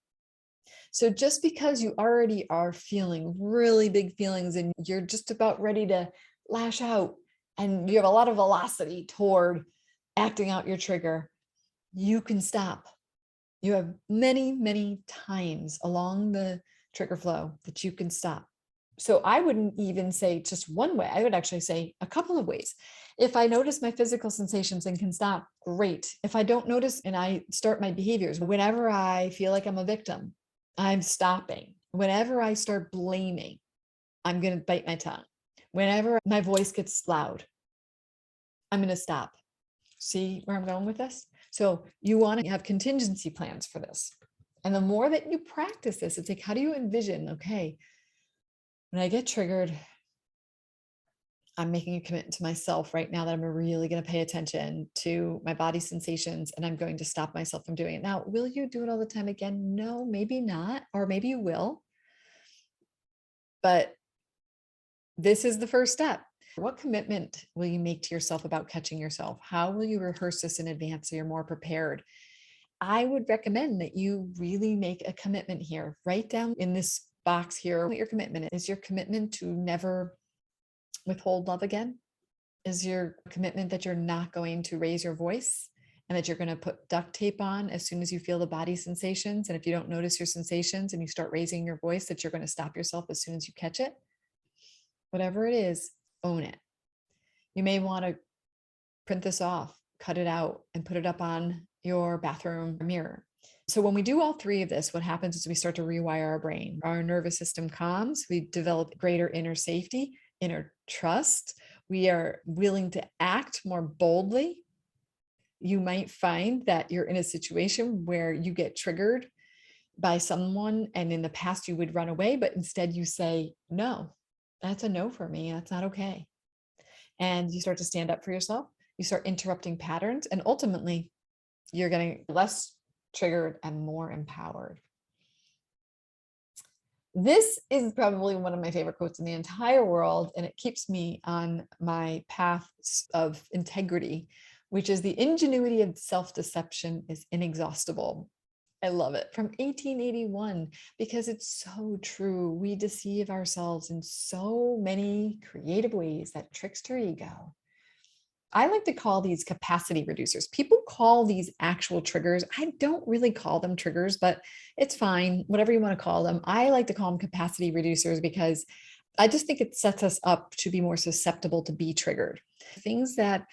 So just because you already are feeling really big feelings and you're just about ready to lash out and you have a lot of velocity toward acting out your trigger, you can stop. You have many, many times along the trigger flow that you can stop. So I wouldn't even say just one way. I would actually say a couple of ways. If I notice my physical sensations and can stop, great. If I don't notice and I start my behaviors, whenever I feel like I'm a victim, I'm stopping. Whenever I start blaming, I'm going to bite my tongue. Whenever my voice gets loud, I'm going to stop. See where I'm going with this? So you want to have contingency plans for this. And the more that you practice this, it's like, how do you envision, okay, when I get triggered, I'm making a commitment to myself right now that I'm really going to pay attention to my body sensations and I'm going to stop myself from doing it. Now, will you do it all the time again? No, maybe not, or maybe you will. But this is the first step. What commitment will you make to yourself about catching yourself? How will you rehearse this in advance so you're more prepared? I would recommend that you really make a commitment here. Write down in this box here what your commitment is. Your commitment to never withhold love again? Is your commitment that you're not going to raise your voice and that you're going to put duct tape on as soon as you feel the body sensations? And if you don't notice your sensations and you start raising your voice, that you're going to stop yourself as soon as you catch it? Whatever it is, own it. You may want to print this off, cut it out, and put it up on your bathroom mirror. So when we do all three of this, what happens is we start to rewire our brain. Our nervous system calms. We develop greater inner safety, inner trust. We are willing to act more boldly. You might find that you're in a situation where you get triggered by someone, and in the past you would run away, but instead you say, no, that's a no for me. That's not okay. And you start to stand up for yourself. You start interrupting patterns, and ultimately you're getting less triggered and more empowered. This is probably one of my favorite quotes in the entire world, and it keeps me on my path of integrity, which is the ingenuity of self-deception is inexhaustible. I love it, from 1881, because it's so true. We deceive ourselves in so many creative ways, that trickster ego. I like to call these capacity reducers. People call these actual triggers. I don't really call them triggers, but it's fine, whatever you want to call them. I like to call them capacity reducers because I just think it sets us up to be more susceptible to be triggered. Things that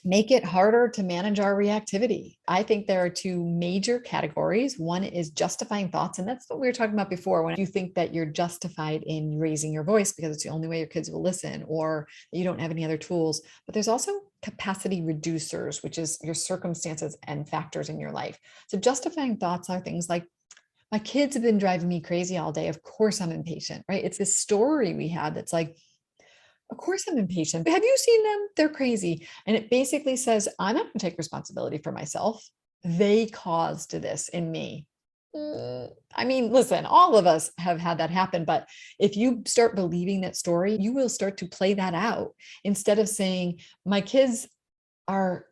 make it harder to manage our reactivity. I think there are two major categories. One is justifying thoughts. And that's what we were talking about before. When you think that you're justified in raising your voice because it's the only way your kids will listen, or you don't have any other tools. But there's also capacity reducers, which is your circumstances and factors in your life. So justifying thoughts are things like, my kids have been driving me crazy all day. Of course I'm impatient, right? It's this story we had that's like, of course I'm impatient. Have you seen them? They're crazy. And it basically says, I'm not going to take responsibility for myself. They caused this in me. I mean, listen, all of us have had that happen, but if you start believing that story, you will start to play that out instead of saying, my kids are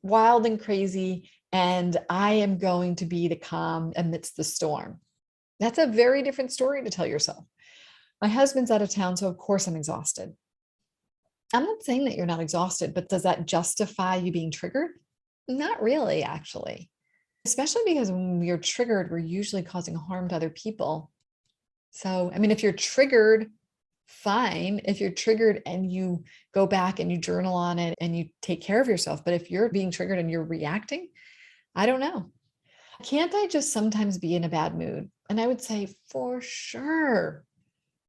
wild and crazy, and I am going to be the calm amidst the storm. That's a very different story to tell yourself. My husband's out of town, so of course I'm exhausted. I'm not saying that you're not exhausted, but does that justify you being triggered? Not really, actually. Especially because when we're triggered, we're usually causing harm to other people. So, I mean, if you're triggered, fine. If you're triggered and you go back and you journal on it and you take care of yourself. But if you're being triggered and you're reacting, I don't know. Can't I just sometimes be in a bad mood? And I would say, for sure.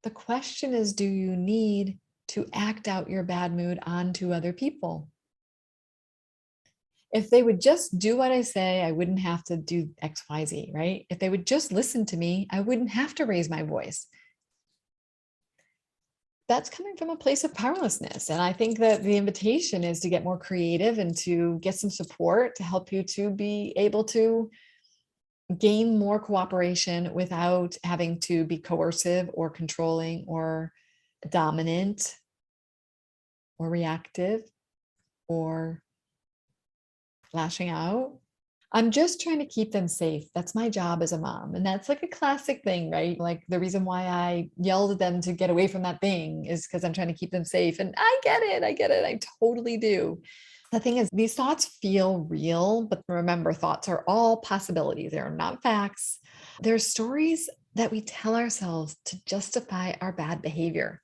The question is, do you need to act out your bad mood onto other people? If they would just do what I say, I wouldn't have to do XYZ, right? If they would just listen to me, I wouldn't have to raise my voice. That's coming from a place of powerlessness. And I think that the invitation is to get more creative and to get some support to help you to be able to gain more cooperation without having to be coercive or controlling or dominant or reactive or lashing out. I'm just trying to keep them safe. That's my job as a mom. And that's like a classic thing, right? Like the reason why I yelled at them to get away from that thing is because I'm trying to keep them safe. And I get it. I get it. I totally do. The thing is, these thoughts feel real, but remember, thoughts are all possibilities. They are not facts. They're stories that we tell ourselves to justify our bad behavior.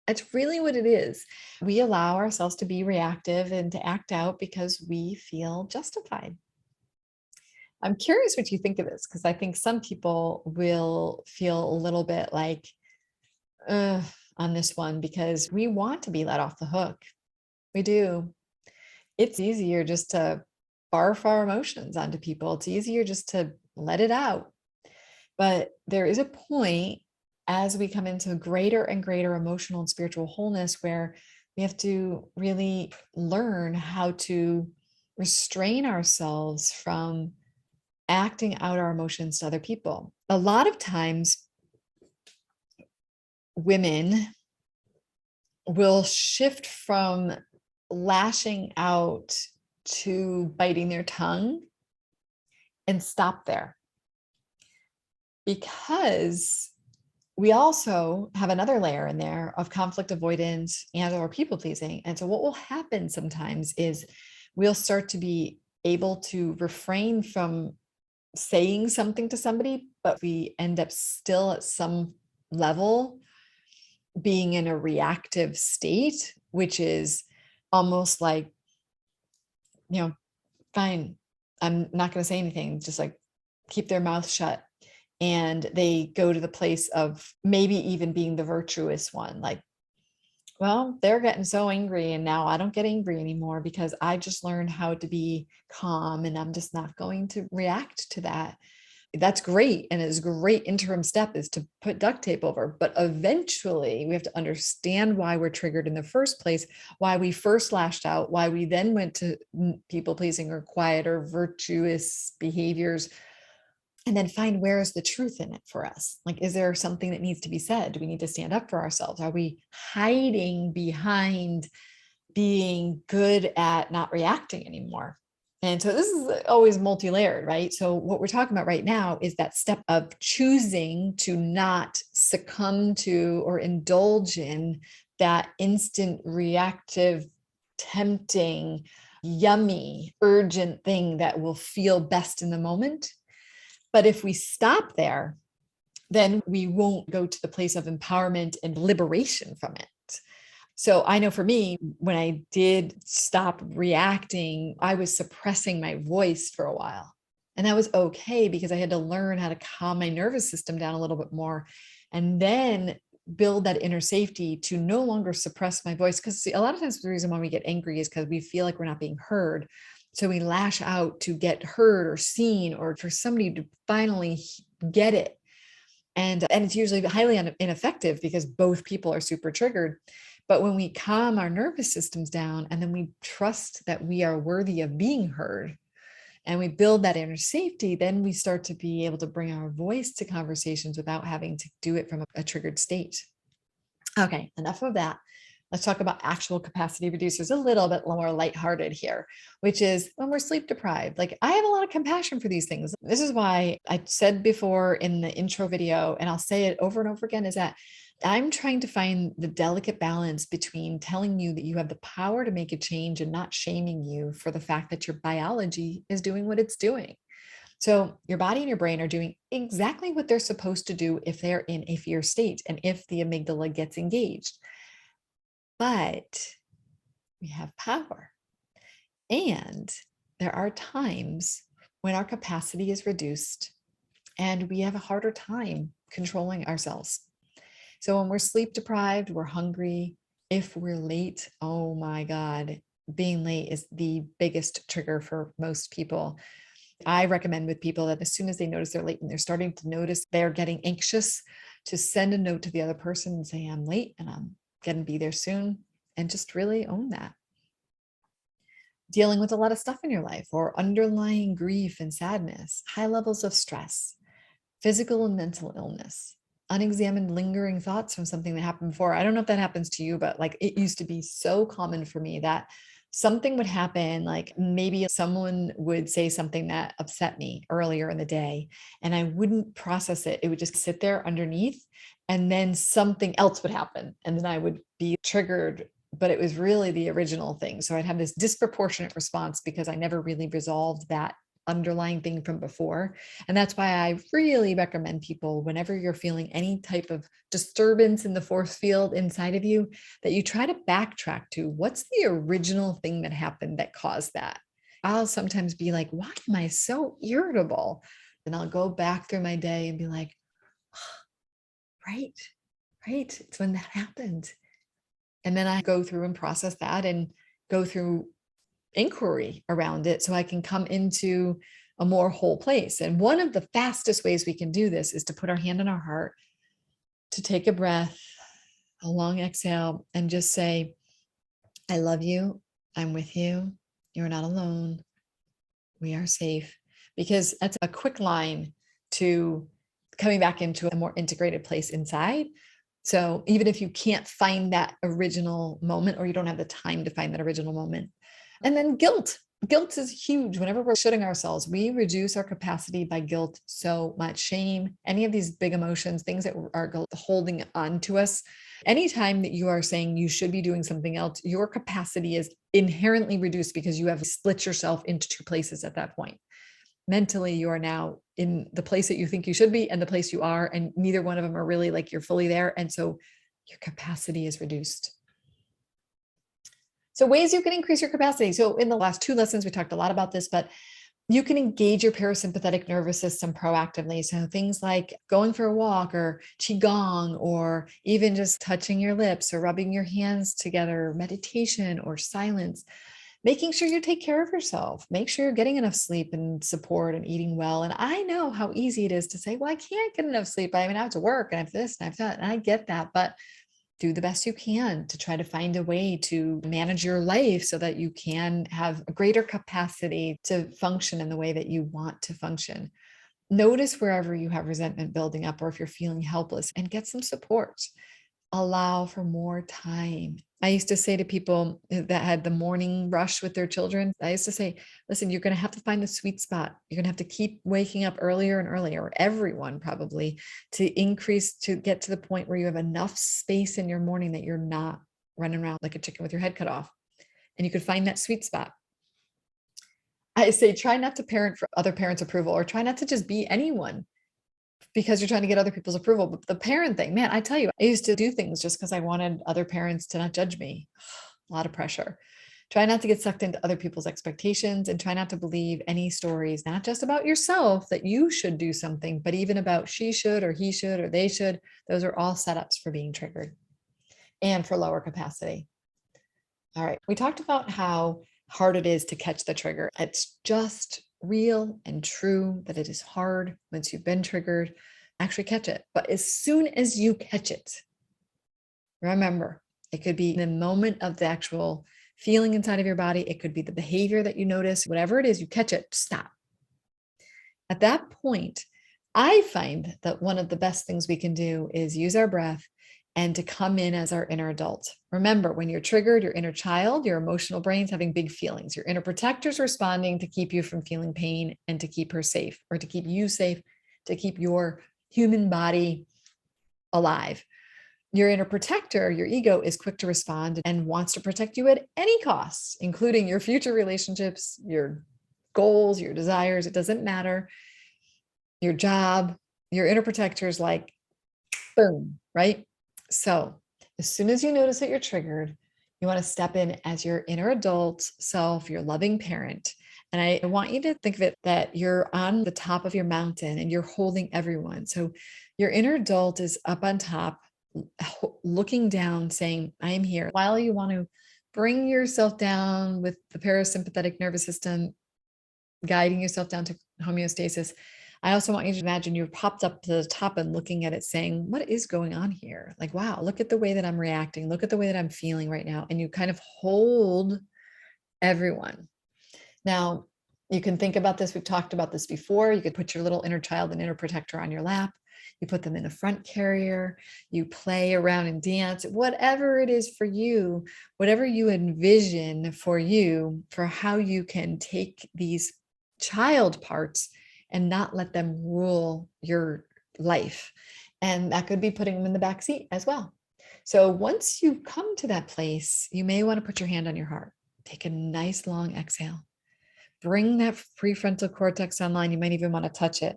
It's really what it is. We allow ourselves to be reactive and to act out because we feel justified. I'm curious what you think of this, because I think some people will feel a little bit like, on this one, because we want to be let off the hook. We do. It's easier just to barf our emotions onto people. It's easier just to let it out. But there is a point as we come into greater and greater emotional and spiritual wholeness where we have to really learn how to restrain ourselves from acting out our emotions to other people. A lot of times, women will shift from lashing out to biting their tongue and stop there, because we also have another layer in there of conflict avoidance and or people pleasing. And so what will happen sometimes is we'll start to be able to refrain from saying something to somebody, but we end up still at some level being in a reactive state. which is almost like, fine, I'm not going to say anything, just like keep their mouth shut. And they go to the place of maybe even being the virtuous one, like, well, they're getting so angry and now I don't get angry anymore because I just learned how to be calm and I'm just not going to react to that. That's great. And it's a great interim step is to put duct tape over. But eventually we have to understand why we're triggered in the first place, why we first lashed out, why we then went to people pleasing or quiet or virtuous behaviors, and then find where is the truth in it for us. Like, is there something that needs to be said? Do we need to stand up for ourselves? Are we hiding behind being good at not reacting anymore? And so this is always multi-layered, right? So what we're talking about right now is that step of choosing to not succumb to or indulge in that instant reactive, tempting, yummy, urgent thing that will feel best in the moment. But if we stop there, then we won't go to the place of empowerment and liberation from it. So I know for me, when I did stop reacting, I was suppressing my voice for a while. And that was okay because I had to learn how to calm my nervous system down a little bit more and then build that inner safety to no longer suppress my voice. Because a lot of times the reason why we get angry is because we feel like we're not being heard. So we lash out to get heard or seen or for somebody to finally get it. And it's usually highly ineffective because both people are super triggered. But when we calm our nervous systems down and then we trust that we are worthy of being heard and we build that inner safety, then we start to be able to bring our voice to conversations without having to do it from a triggered state. Okay, enough of that. Let's talk about actual capacity reducers, a little bit more lighthearted here, which is when we're sleep deprived. Like, I have a lot of compassion for these things. This is why I said before in the intro video, and I'll say it over and over again, is that I'm trying to find the delicate balance between telling you that you have the power to make a change and not shaming you for the fact that your biology is doing what it's doing. So your body and your brain are doing exactly what they're supposed to do if they're in a fear state and if the amygdala gets engaged. But we have power. And there are times when our capacity is reduced and we have a harder time controlling ourselves. So when we're sleep deprived, we're hungry. If we're late, oh my God, being late is the biggest trigger for most people. I recommend with people that as soon as they notice they're late and they're starting to notice they're getting anxious, to send a note to the other person and say, I'm late and I'm going to be there soon, and just really own that. Dealing with a lot of stuff in your life or underlying grief and sadness, high levels of stress, physical and mental illness, unexamined lingering thoughts from something that happened before. I don't know if that happens to you, but like, it used to be so common for me that something would happen, like maybe someone would say something that upset me earlier in the day and I wouldn't process it. It would just sit there underneath and then something else would happen and then I would be triggered, but it was really the original thing. So I'd have this disproportionate response because I never really resolved that underlying thing from before. And that's why I really recommend people, whenever you're feeling any type of disturbance in the force field inside of you, that you try to backtrack to what's the original thing that happened that caused that. I'll sometimes be like, why am I so irritable? And I'll go back through my day and be like, oh, right, it's when that happened. And then I go through and process that and go through inquiry around it so I can come into a more whole place. And one of the fastest ways we can do this is to put our hand on our heart, to take a breath, a long exhale, and just say, I love you. I'm with you. You're not alone. We are safe. Because that's a quick line to coming back into a more integrated place inside. So even if you can't find that original moment or you don't have the time to find that original moment. And then guilt. Guilt is huge. Whenever we're shooting ourselves, we reduce our capacity by guilt so much. Shame, any of these big emotions, things that are holding on to us. Anytime that you are saying you should be doing something else, your capacity is inherently reduced because you have split yourself into two places at that point. Mentally, you are now in the place that you think you should be and the place you are, and neither one of them are really like you're fully there. And so your capacity is reduced. So ways you can increase your capacity. So in the last 2 lessons, we talked a lot about this, but you can engage your parasympathetic nervous system proactively. So things like going for a walk or qigong, or even just touching your lips or rubbing your hands together, meditation or silence, making sure you take care of yourself, make sure you're getting enough sleep and support and eating well. And I know how easy it is to say, well, I can't get enough sleep. I mean, I have to work and I have this and I have that. And I get that, but do the best you can to try to find a way to manage your life so that you can have a greater capacity to function in the way that you want to function. Notice wherever you have resentment building up or if you're feeling helpless, and get some support. Allow for more time. I used to say to people that had the morning rush with their children, I used to say, listen, you're going to have to find the sweet spot. You're going to have to keep waking up earlier and earlier, or everyone probably, to increase, to get to the point where you have enough space in your morning that you're not running around like a chicken with your head cut off. And you could find that sweet spot. I say, try not to parent for other parents' approval, or try not to just be anyone because you're trying to get other people's approval. But the parent thing, man, I tell you, I used to do things just because I wanted other parents to not judge me. A lot of pressure. Try not to get sucked into other people's expectations, and try not to believe any stories, not just about yourself that you should do something, but even about she should or he should or they should. Those are all setups for being triggered and for lower capacity. All right. We talked about how hard it is to catch the trigger. It's just real and true that it is hard once you've been triggered, actually catch it. But as soon as you catch it, remember, it could be the moment of the actual feeling inside of your body. It could be the behavior that you notice, whatever it is, you catch it, stop. At that point, I find that one of the best things we can do is use our breath and to come in as our inner adult. Remember, when you're triggered, your inner child, your emotional brain's having big feelings. Your inner protector's responding to keep you from feeling pain and to keep her safe, or to keep you safe, to keep your human body alive. Your inner protector, your ego, is quick to respond and wants to protect you at any cost, including your future relationships, your goals, your desires. It doesn't matter. Your job, your inner protector is like, boom, right? So as soon as you notice that you're triggered, you want to step in as your inner adult self, your loving parent. And I want you to think of it that you're on the top of your mountain and you're holding everyone. So your inner adult is up on top, looking down, saying, I'm here. While you want to bring yourself down with the parasympathetic nervous system, guiding yourself down to homeostasis, I also want you to imagine you've popped up to the top and looking at it saying, what is going on here? Like, wow, look at the way that I'm reacting. Look at the way that I'm feeling right now. And you kind of hold everyone. Now, you can think about this. We've talked about this before. You could put your little inner child and inner protector on your lap. You put them in a front carrier. You play around and dance, whatever it is for you, whatever you envision for you, for how you can take these child parts and not let them rule your life. And that could be putting them in the back seat as well. So once you come to that place, you may want to put your hand on your heart. Take a nice long exhale. Bring that prefrontal cortex online. You might even want to touch it.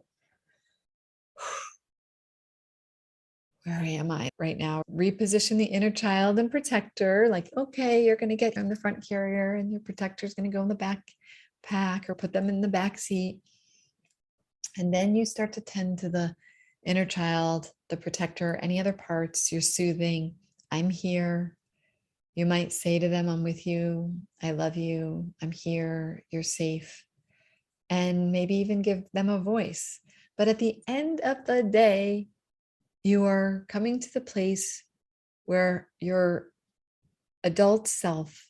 Where am I right now? Reposition the inner child and protector. Like, okay, you're going to get on the front carrier and your protector is going to go in the backpack, or put them in the back seat. And then you start to tend to the inner child, the protector, any other parts. You're soothing. I'm here. You might say to them, I'm with you. I love you. I'm here. You're safe. And maybe even give them a voice. But at the end of the day, you are coming to the place where your adult self,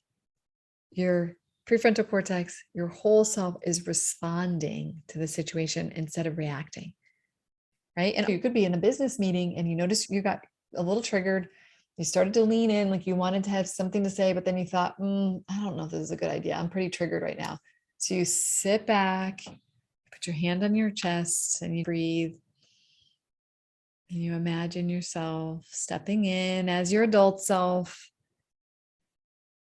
your prefrontal cortex, your whole self is responding to the situation instead of reacting, right? And you could be in a business meeting and you notice you got a little triggered. You started to lean in like you wanted to have something to say, but then you thought, I don't know if this is a good idea. I'm pretty triggered right now. So you sit back, put your hand on your chest, and you breathe. And you imagine yourself stepping in as your adult self,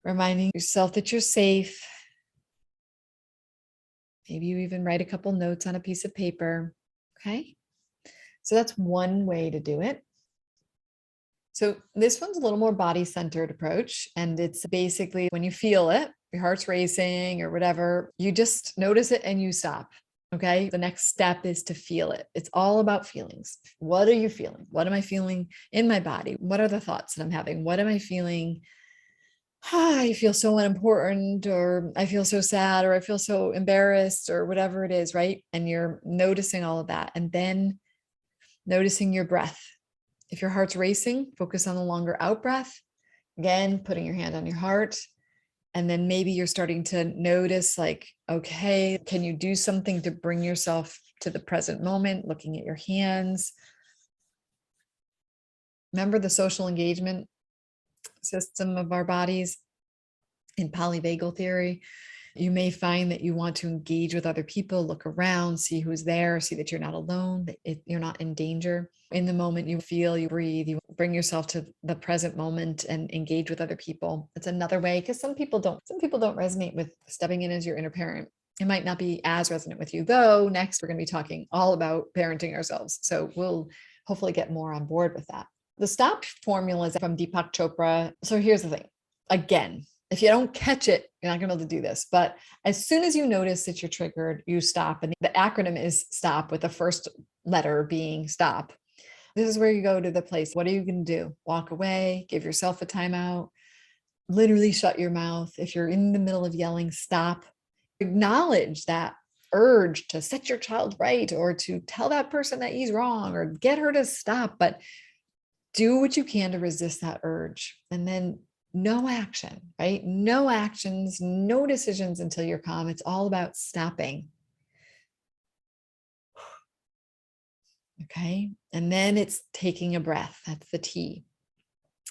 reminding yourself that you're safe. Maybe you even write a couple notes on a piece of paper. Okay. So that's one way to do it. So this one's a little more body-centered approach. And it's basically when you feel it, your heart's racing or whatever, you just notice it and you stop. Okay. The next step is to feel it. It's all about feelings. What are you feeling? What am I feeling in my body? What are the thoughts that I'm having? What am I feeling? I feel so unimportant, or I feel so sad, or I feel so embarrassed, or whatever it is, right? And you're noticing all of that. And then noticing your breath. If your heart's racing, focus on the longer out breath. Again, putting your hand on your heart. And then maybe you're starting to notice, like, okay, can you do something to bring yourself to the present moment, looking at your hands? Remember the social engagement system of our bodies in polyvagal theory? You may find that you want to engage with other people, look around, see who's there, see that you're not alone, that you're not in danger. In the moment you feel, you breathe, you bring yourself to the present moment and engage with other people. It's another way, because some people don't resonate with stepping in as your inner parent. It might not be as resonant with you, though. Next, we're going to be talking all about parenting ourselves. So we'll hopefully get more on board with that. The STOP formula is from Deepak Chopra. So here's the thing. Again, if you don't catch it, you're not going to be able to do this. But as soon as you notice that you're triggered, you stop. And the acronym is STOP, with the first letter being stop. This is where you go to the place. What are you going to do? Walk away, give yourself a timeout, literally shut your mouth. If you're in the middle of yelling, stop. Acknowledge that urge to set your child right, or to tell that person that he's wrong, or get her to stop. But do what you can to resist that urge. And then no action, right? No actions, no decisions until you're calm. It's all about stopping. Okay. And then it's taking a breath. That's the T.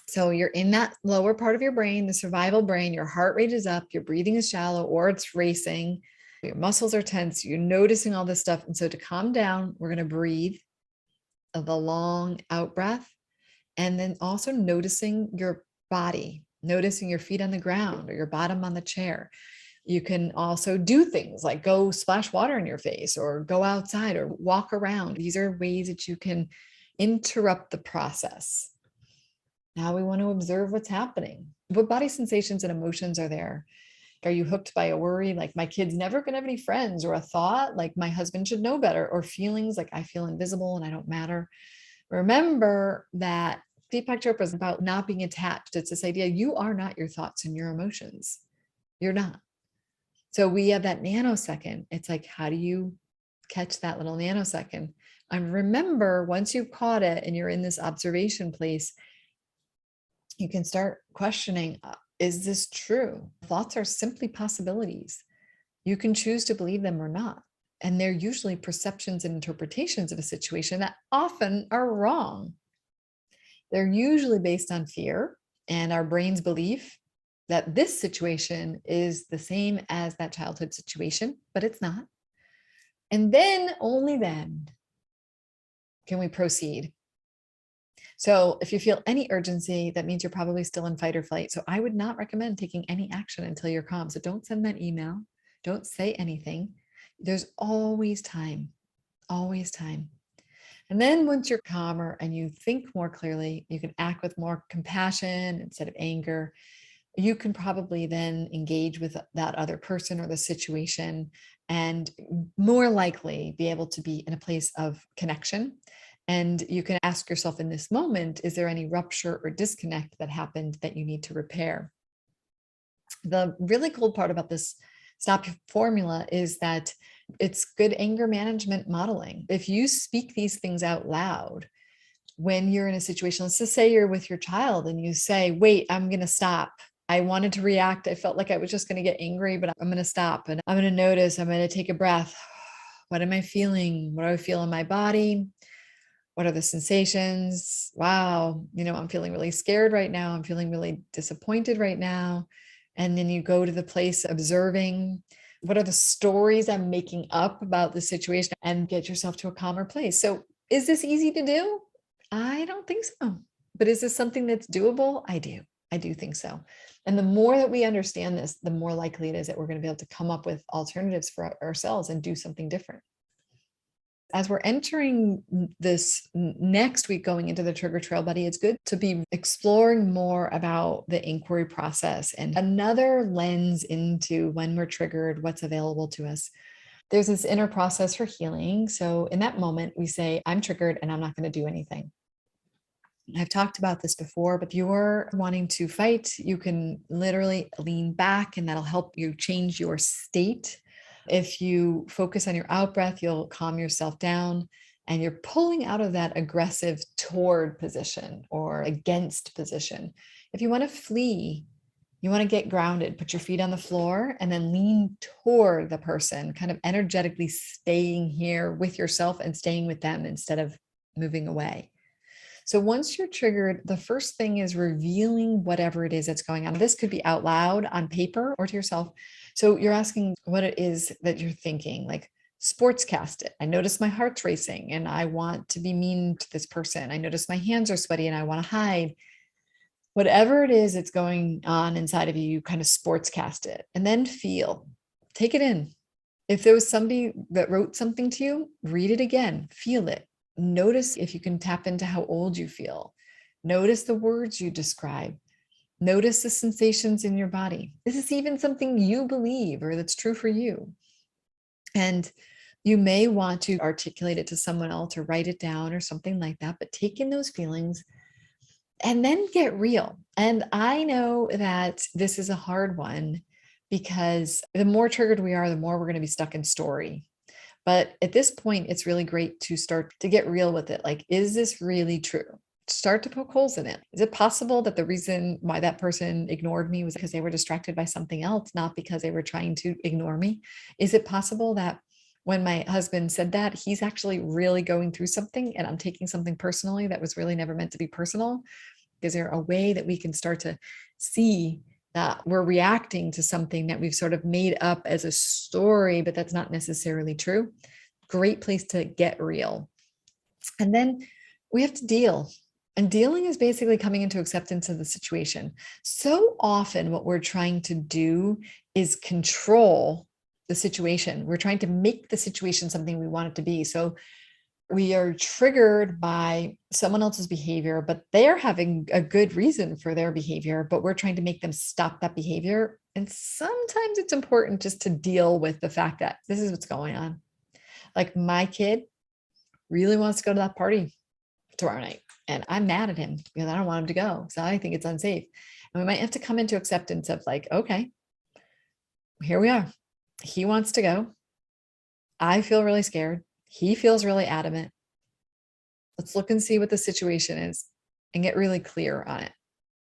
So you're in that lower part of your brain, the survival brain, your heart rate is up, your breathing is shallow or it's racing, your muscles are tense, you're noticing all this stuff. And so to calm down, we're going to breathe the long out breath, and then also noticing your body, noticing your feet on the ground or your bottom on the chair. You can also do things like go splash water in your face, or go outside, or walk around. These are ways that you can interrupt the process. Now we want to observe what's happening. What body sensations and emotions are there? Are you hooked by a worry, like my kid's never going to have any friends, or a thought like my husband should know better, or feelings like I feel invisible and I don't matter? Remember that Deepak Chopra is about not being attached. It's this idea you are not your thoughts and your emotions. You're not. So we have that nanosecond. It's like, how do you catch that little nanosecond? And remember, once you've caught it and you're in this observation place, you can start questioning, is this true? Thoughts are simply possibilities. You can choose to believe them or not. And they're usually perceptions and interpretations of a situation that often are wrong. They're usually based on fear and our brain's belief that this situation is the same as that childhood situation, but it's not. And then, only then, can we proceed. So if you feel any urgency, that means you're probably still in fight or flight. So I would not recommend taking any action until you're calm. So don't send that email. Don't say anything. There's always time, always time. And then once you're calmer and you think more clearly, you can act with more compassion instead of anger. You can probably then engage with that other person or the situation, and more likely be able to be in a place of connection. And you can ask yourself in this moment, is there any rupture or disconnect that happened that you need to repair? The really cool part about this STOP formula is that it's good anger management modeling. If you speak these things out loud, when you're in a situation, let's just say you're with your child and you say, wait, I'm going to stop. I wanted to react. I felt like I was just going to get angry, but I'm going to stop and I'm going to notice, I'm going to take a breath. What am I feeling? What do I feel in my body? What are the sensations? Wow. I'm feeling really scared right now. I'm feeling really disappointed right now. And then you go to the place observing, what are the stories I'm making up about the situation, and get yourself to a calmer place. So is this easy to do? I don't think so. But is this something that's doable? I do. I do think so. And the more that we understand this, the more likely it is that we're going to be able to come up with alternatives for ourselves and do something different. As we're entering this next week going into the trigger trail, buddy, it's good to be exploring more about the inquiry process and another lens into when we're triggered, what's available to us. There's this inner process for healing. So in that moment, we say, I'm triggered and I'm not going to do anything. I've talked about this before, but if you're wanting to fight, you can literally lean back and that'll help you change your state. If you focus on your out breath, you'll calm yourself down and you're pulling out of that aggressive toward position or against position. If you want to flee, you want to get grounded, put your feet on the floor and then lean toward the person, kind of energetically staying here with yourself and staying with them instead of moving away. So once you're triggered, the first thing is revealing whatever it is that's going on. This could be out loud on paper or to yourself. So you're asking what it is that you're thinking, like sportscast it. I notice my heart's racing and I want to be mean to this person. I notice my hands are sweaty and I want to hide. Whatever it is that's going on inside of you, you kind of sportscast it and then feel, take it in. If there was somebody that wrote something to you, read it again, feel it. Notice if you can tap into how old you feel. Notice the words you describe. Notice the sensations in your body. This is even something you believe or that's true for you. And you may want to articulate it to someone else or write it down or something like that, but take in those feelings and then get real. And I know that this is a hard one because the more triggered we are, the more we're going to be stuck in story. But at this point, it's really great to start to get real with it. Like, is this really true? Start to poke holes in it. Is it possible that the reason why that person ignored me was because they were distracted by something else, not because they were trying to ignore me? Is it possible that when my husband said that, he's actually really going through something and I'm taking something personally that was really never meant to be personal? Is there a way that we can start to see that we're reacting to something that we've sort of made up as a story, but that's not necessarily true? Great place to get real. And then we have to deal. And dealing is basically coming into acceptance of the situation. So often, what we're trying to do is control the situation. We're trying to make the situation something we want it to be. So we are triggered by someone else's behavior, but they're having a good reason for their behavior, but we're trying to make them stop that behavior. And sometimes it's important just to deal with the fact that this is what's going on. Like my kid really wants to go to that party tomorrow night, and I'm mad at him because I don't want him to go. So I think it's unsafe. And we might have to come into acceptance of like, okay, here we are. He wants to go. I feel really scared. He feels really adamant. Let's look and see what the situation is and get really clear on it.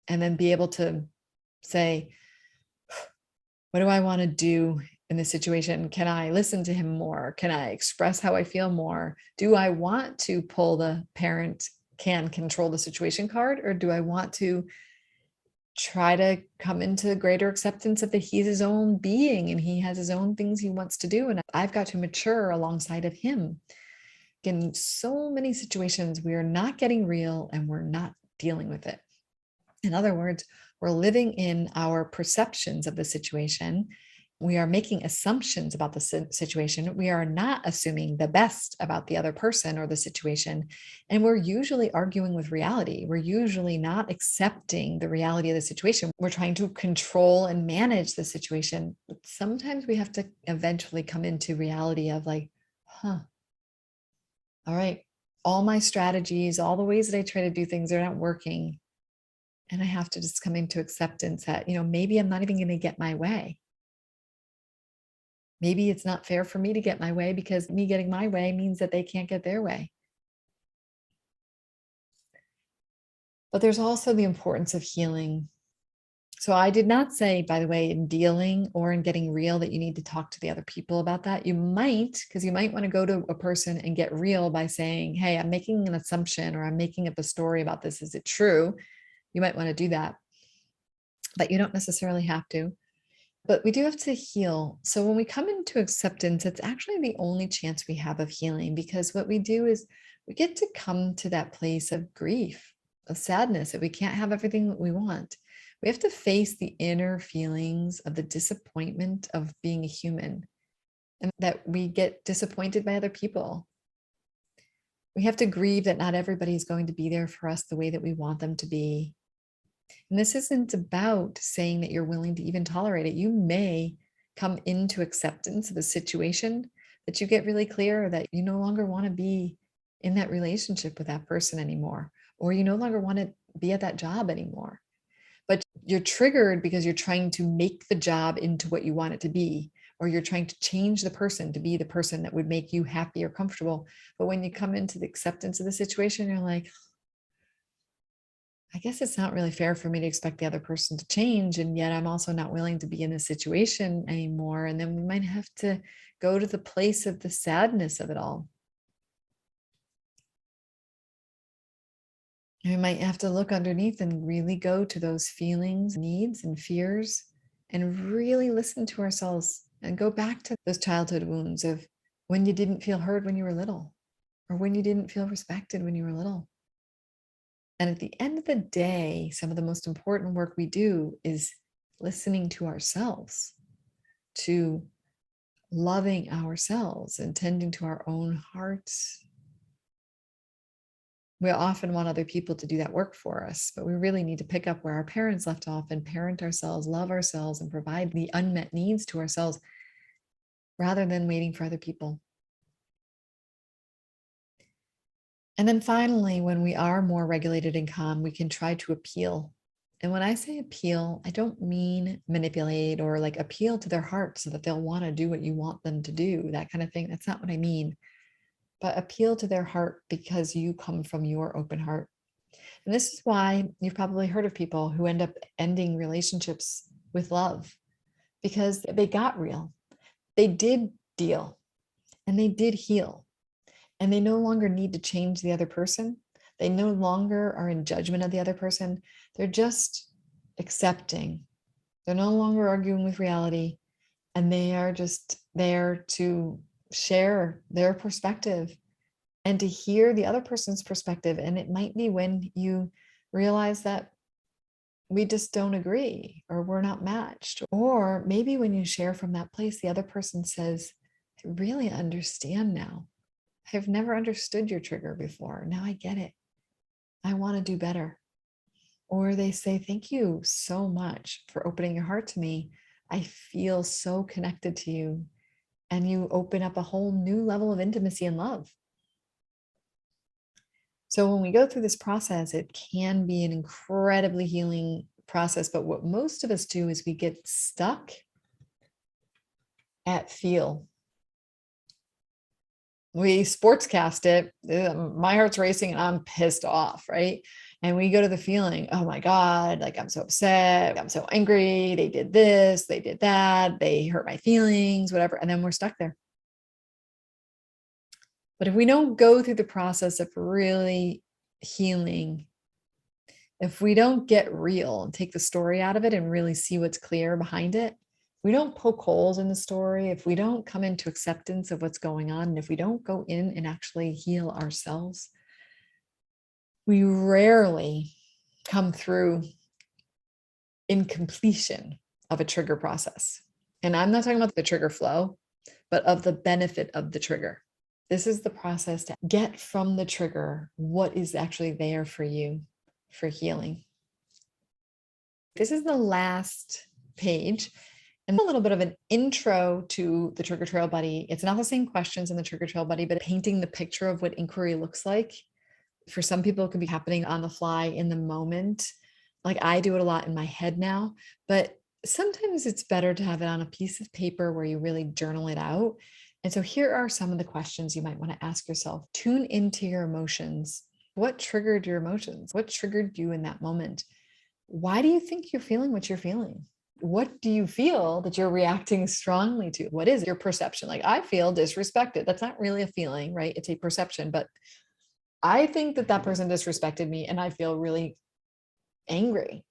And then be able to say, what do I want to do in this situation? Can I listen to him more? Can I express how I feel more? Do I want to pull the parent can control the situation card? Or do I want to try to come into greater acceptance of that he's his own being and he has his own things he wants to do? And I've got to mature alongside of him. In so many situations, we are not getting real and we're not dealing with it. In other words, we're living in our perceptions of the situation. We are making assumptions about the situation. We are not assuming the best about the other person or the situation. And we're usually arguing with reality. We're usually not accepting the reality of the situation. We're trying to control and manage the situation. But sometimes we have to eventually come into reality of like, all right, all my strategies, all the ways that I try to do things, they're not working. And I have to just come into acceptance that, maybe I'm not even going to get my way. Maybe it's not fair for me to get my way because me getting my way means that they can't get their way. But there's also the importance of healing. So I did not say, by the way, in dealing or in getting real that you need to talk to the other people about that. You might, because you might want to go to a person and get real by saying, hey, I'm making an assumption or I'm making up a story about this. Is it true? You might want to do that, but you don't necessarily have to. But we do have to heal. So when we come into acceptance, it's actually the only chance we have of healing, because what we do is we get to come to that place of grief, of sadness, that we can't have everything that we want. We have to face the inner feelings of the disappointment of being a human and that we get disappointed by other people. We have to grieve that not everybody is going to be there for us the way that we want them to be. And this isn't about saying that you're willing to even tolerate it. You may come into acceptance of a situation that you get really clear that you no longer want to be in that relationship with that person anymore, or you no longer want to be at that job anymore. But you're triggered because you're trying to make the job into what you want it to be, or you're trying to change the person to be the person that would make you happy or comfortable. But when you come into the acceptance of the situation, you're like, I guess it's not really fair for me to expect the other person to change. And yet I'm also not willing to be in this situation anymore. And then we might have to go to the place of the sadness of it all. We might have to look underneath and really go to those feelings, needs, and fears, and really listen to ourselves and go back to those childhood wounds of when you didn't feel heard when you were little, or when you didn't feel respected when you were little. And at the end of the day, some of the most important work we do is listening to ourselves, to loving ourselves and tending to our own hearts. We often want other people to do that work for us, but we really need to pick up where our parents left off and parent ourselves, love ourselves, and provide the unmet needs to ourselves rather than waiting for other people. And then finally, when we are more regulated and calm, we can try to appeal. And when I say appeal, I don't mean manipulate or like appeal to their heart so that they'll want to do what you want them to do, that kind of thing. That's not what I mean. But appeal to their heart because you come from your open heart. And this is why you've probably heard of people who end up ending relationships with love because they got real. They did deal and they did heal. And they no longer need to change the other person. They no longer are in judgment of the other person. They're just accepting. They're no longer arguing with reality. And they are just there to share their perspective and to hear the other person's perspective. And it might be when you realize that we just don't agree or we're not matched. Or maybe when you share from that place, the other person says, I really understand now. I've never understood your trigger before. Now I get it. I want to do better. Or they say, thank you so much for opening your heart to me. I feel so connected to you. And you open up a whole new level of intimacy and love. So when we go through this process, it can be an incredibly healing process. But what most of us do is we get stuck at feel. We sportscast it. My heart's racing and I'm pissed off, right? And we go to the feeling, oh my God, like I'm so upset, I'm so angry, they did this, they did that, they hurt my feelings, whatever. And then we're stuck there. But if we don't go through the process of really healing, if we don't get real and take the story out of it and really see what's clear behind it, we don't poke holes in the story, if we don't come into acceptance of what's going on, and if we don't go in and actually heal ourselves, we rarely come through in completion of a trigger process. And I'm not talking about the trigger flow, but of the benefit of the trigger. This is the process to get from the trigger what is actually there for you for healing. This is the last page. And a little bit of an intro to the Trigger Trail Buddy. It's not the same questions in the Trigger Trail Buddy, but painting the picture of what inquiry looks like. For some people, it can be happening on the fly in the moment. Like I do it a lot in my head now, but sometimes it's better to have it on a piece of paper where you really journal it out. And so here are some of the questions you might want to ask yourself. Tune into your emotions. What triggered your emotions? What triggered you in that moment? Why do you think you're feeling what you're feeling? What do you feel that you're reacting strongly to? What is your perception? Like, I feel disrespected. That's not really a feeling, right? It's a perception, but I think that that person disrespected me and I feel really angry.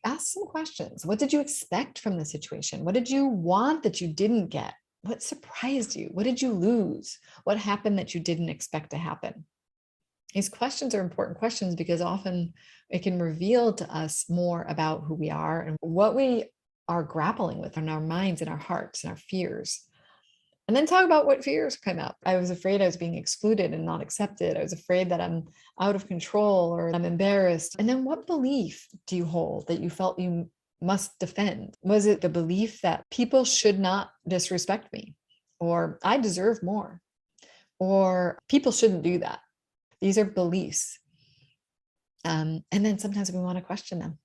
Ask some questions. What did you expect from the situation? What did you want that you didn't get? What surprised you? What did you lose? What happened that you didn't expect to happen? These questions are important questions because often it can reveal to us more about who we are and what we are grappling with in our minds and our hearts and our fears. And then talk about what fears come up. I was afraid I was being excluded and not accepted. I was afraid that I'm out of control or I'm embarrassed. And then what belief do you hold that you felt you must defend? Was it the belief that people should not disrespect me, or I deserve more, or people shouldn't do that? These are beliefs. And then sometimes we want to question them,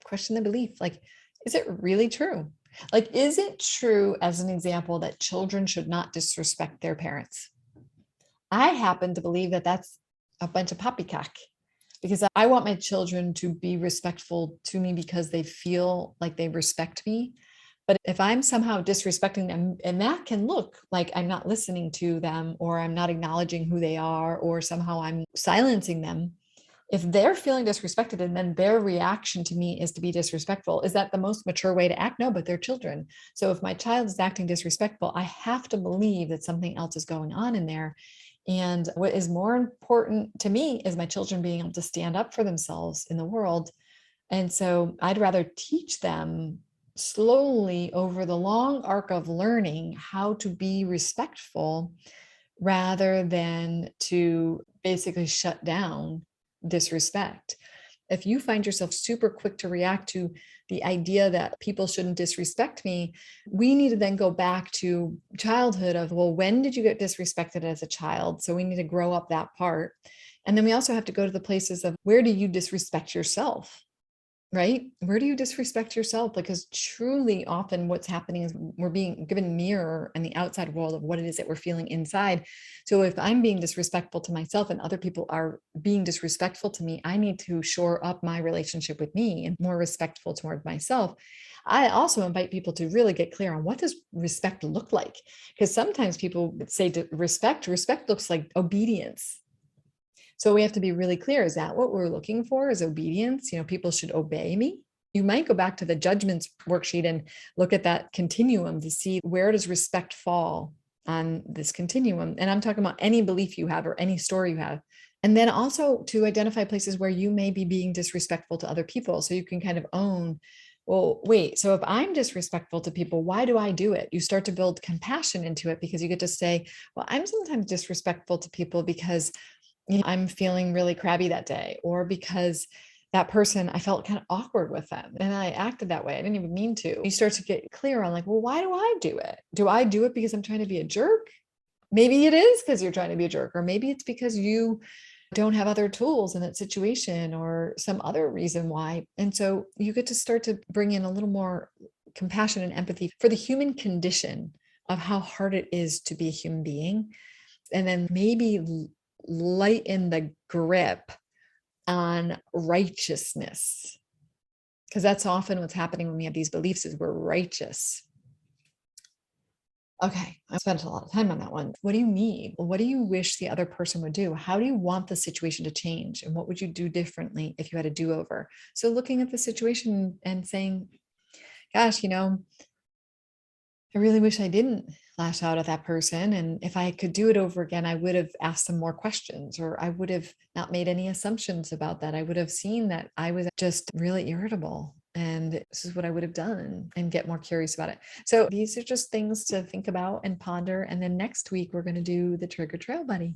question the belief. Like, is it really true? Like, is it true, as an example, that children should not disrespect their parents? I happen to believe that that's a bunch of poppycock, because I want my children to be respectful to me because they feel like they respect me. But if I'm somehow disrespecting them, and that can look like I'm not listening to them, or I'm not acknowledging who they are, or somehow I'm silencing them, if they're feeling disrespected and then their reaction to me is to be disrespectful, is that the most mature way to act? No, but they're children. So if my child is acting disrespectful, I have to believe that something else is going on in there. And what is more important to me is my children being able to stand up for themselves in the world. And so I'd rather teach them slowly over the long arc of learning how to be respectful, rather than to basically shut down disrespect. If you find yourself super quick to react to the idea that people shouldn't disrespect me, we need to then go back to childhood of, well, when did you get disrespected as a child? So we need to grow up that part. And then we also have to go to the places of, where do you disrespect yourself? Right? Where do you disrespect yourself? Because truly often what's happening is we're being given a mirror and the outside world of what it is that we're feeling inside. So if I'm being disrespectful to myself and other people are being disrespectful to me, I need to shore up my relationship with me and more respectful toward myself. I also invite people to really get clear on, what does respect look like? Because sometimes people say respect looks like obedience. So we have to be really clear. Is that what we're looking for, is obedience? People should obey me. You might go back to the judgments worksheet and look at that continuum to see, where does respect fall on this continuum? And I'm talking about any belief you have or any story you have. And then also to identify places where you may be being disrespectful to other people. So you can kind of own, well, wait, so if I'm disrespectful to people, why do I do it? You start to build compassion into it, because you get to say, well, I'm sometimes disrespectful to people because I'm feeling really crabby that day, or because that person, I felt kind of awkward with them and I acted that way. I didn't even mean to. You start to get clear on, like, well, why do I do it? Do I do it because I'm trying to be a jerk? Maybe it is because you're trying to be a jerk, or maybe it's because you don't have other tools in that situation, or some other reason why. And so you get to start to bring in a little more compassion and empathy for the human condition of how hard it is to be a human being. And then maybe lighten the grip on righteousness, because that's often what's happening when we have these beliefs, is we're righteous. Okay, I spent a lot of time on that one. What do you need? What do you wish the other person would do? How do you want the situation to change? And what would you do differently if you had a do-over? So looking at the situation and saying, gosh, I really wish I didn't lash out at that person. And if I could do it over again, I would have asked them more questions, or I would have not made any assumptions about that. I would have seen that I was just really irritable, and this is what I would have done, and get more curious about it. So these are just things to think about and ponder. And then next week, we're going to do the trigger trail buddy.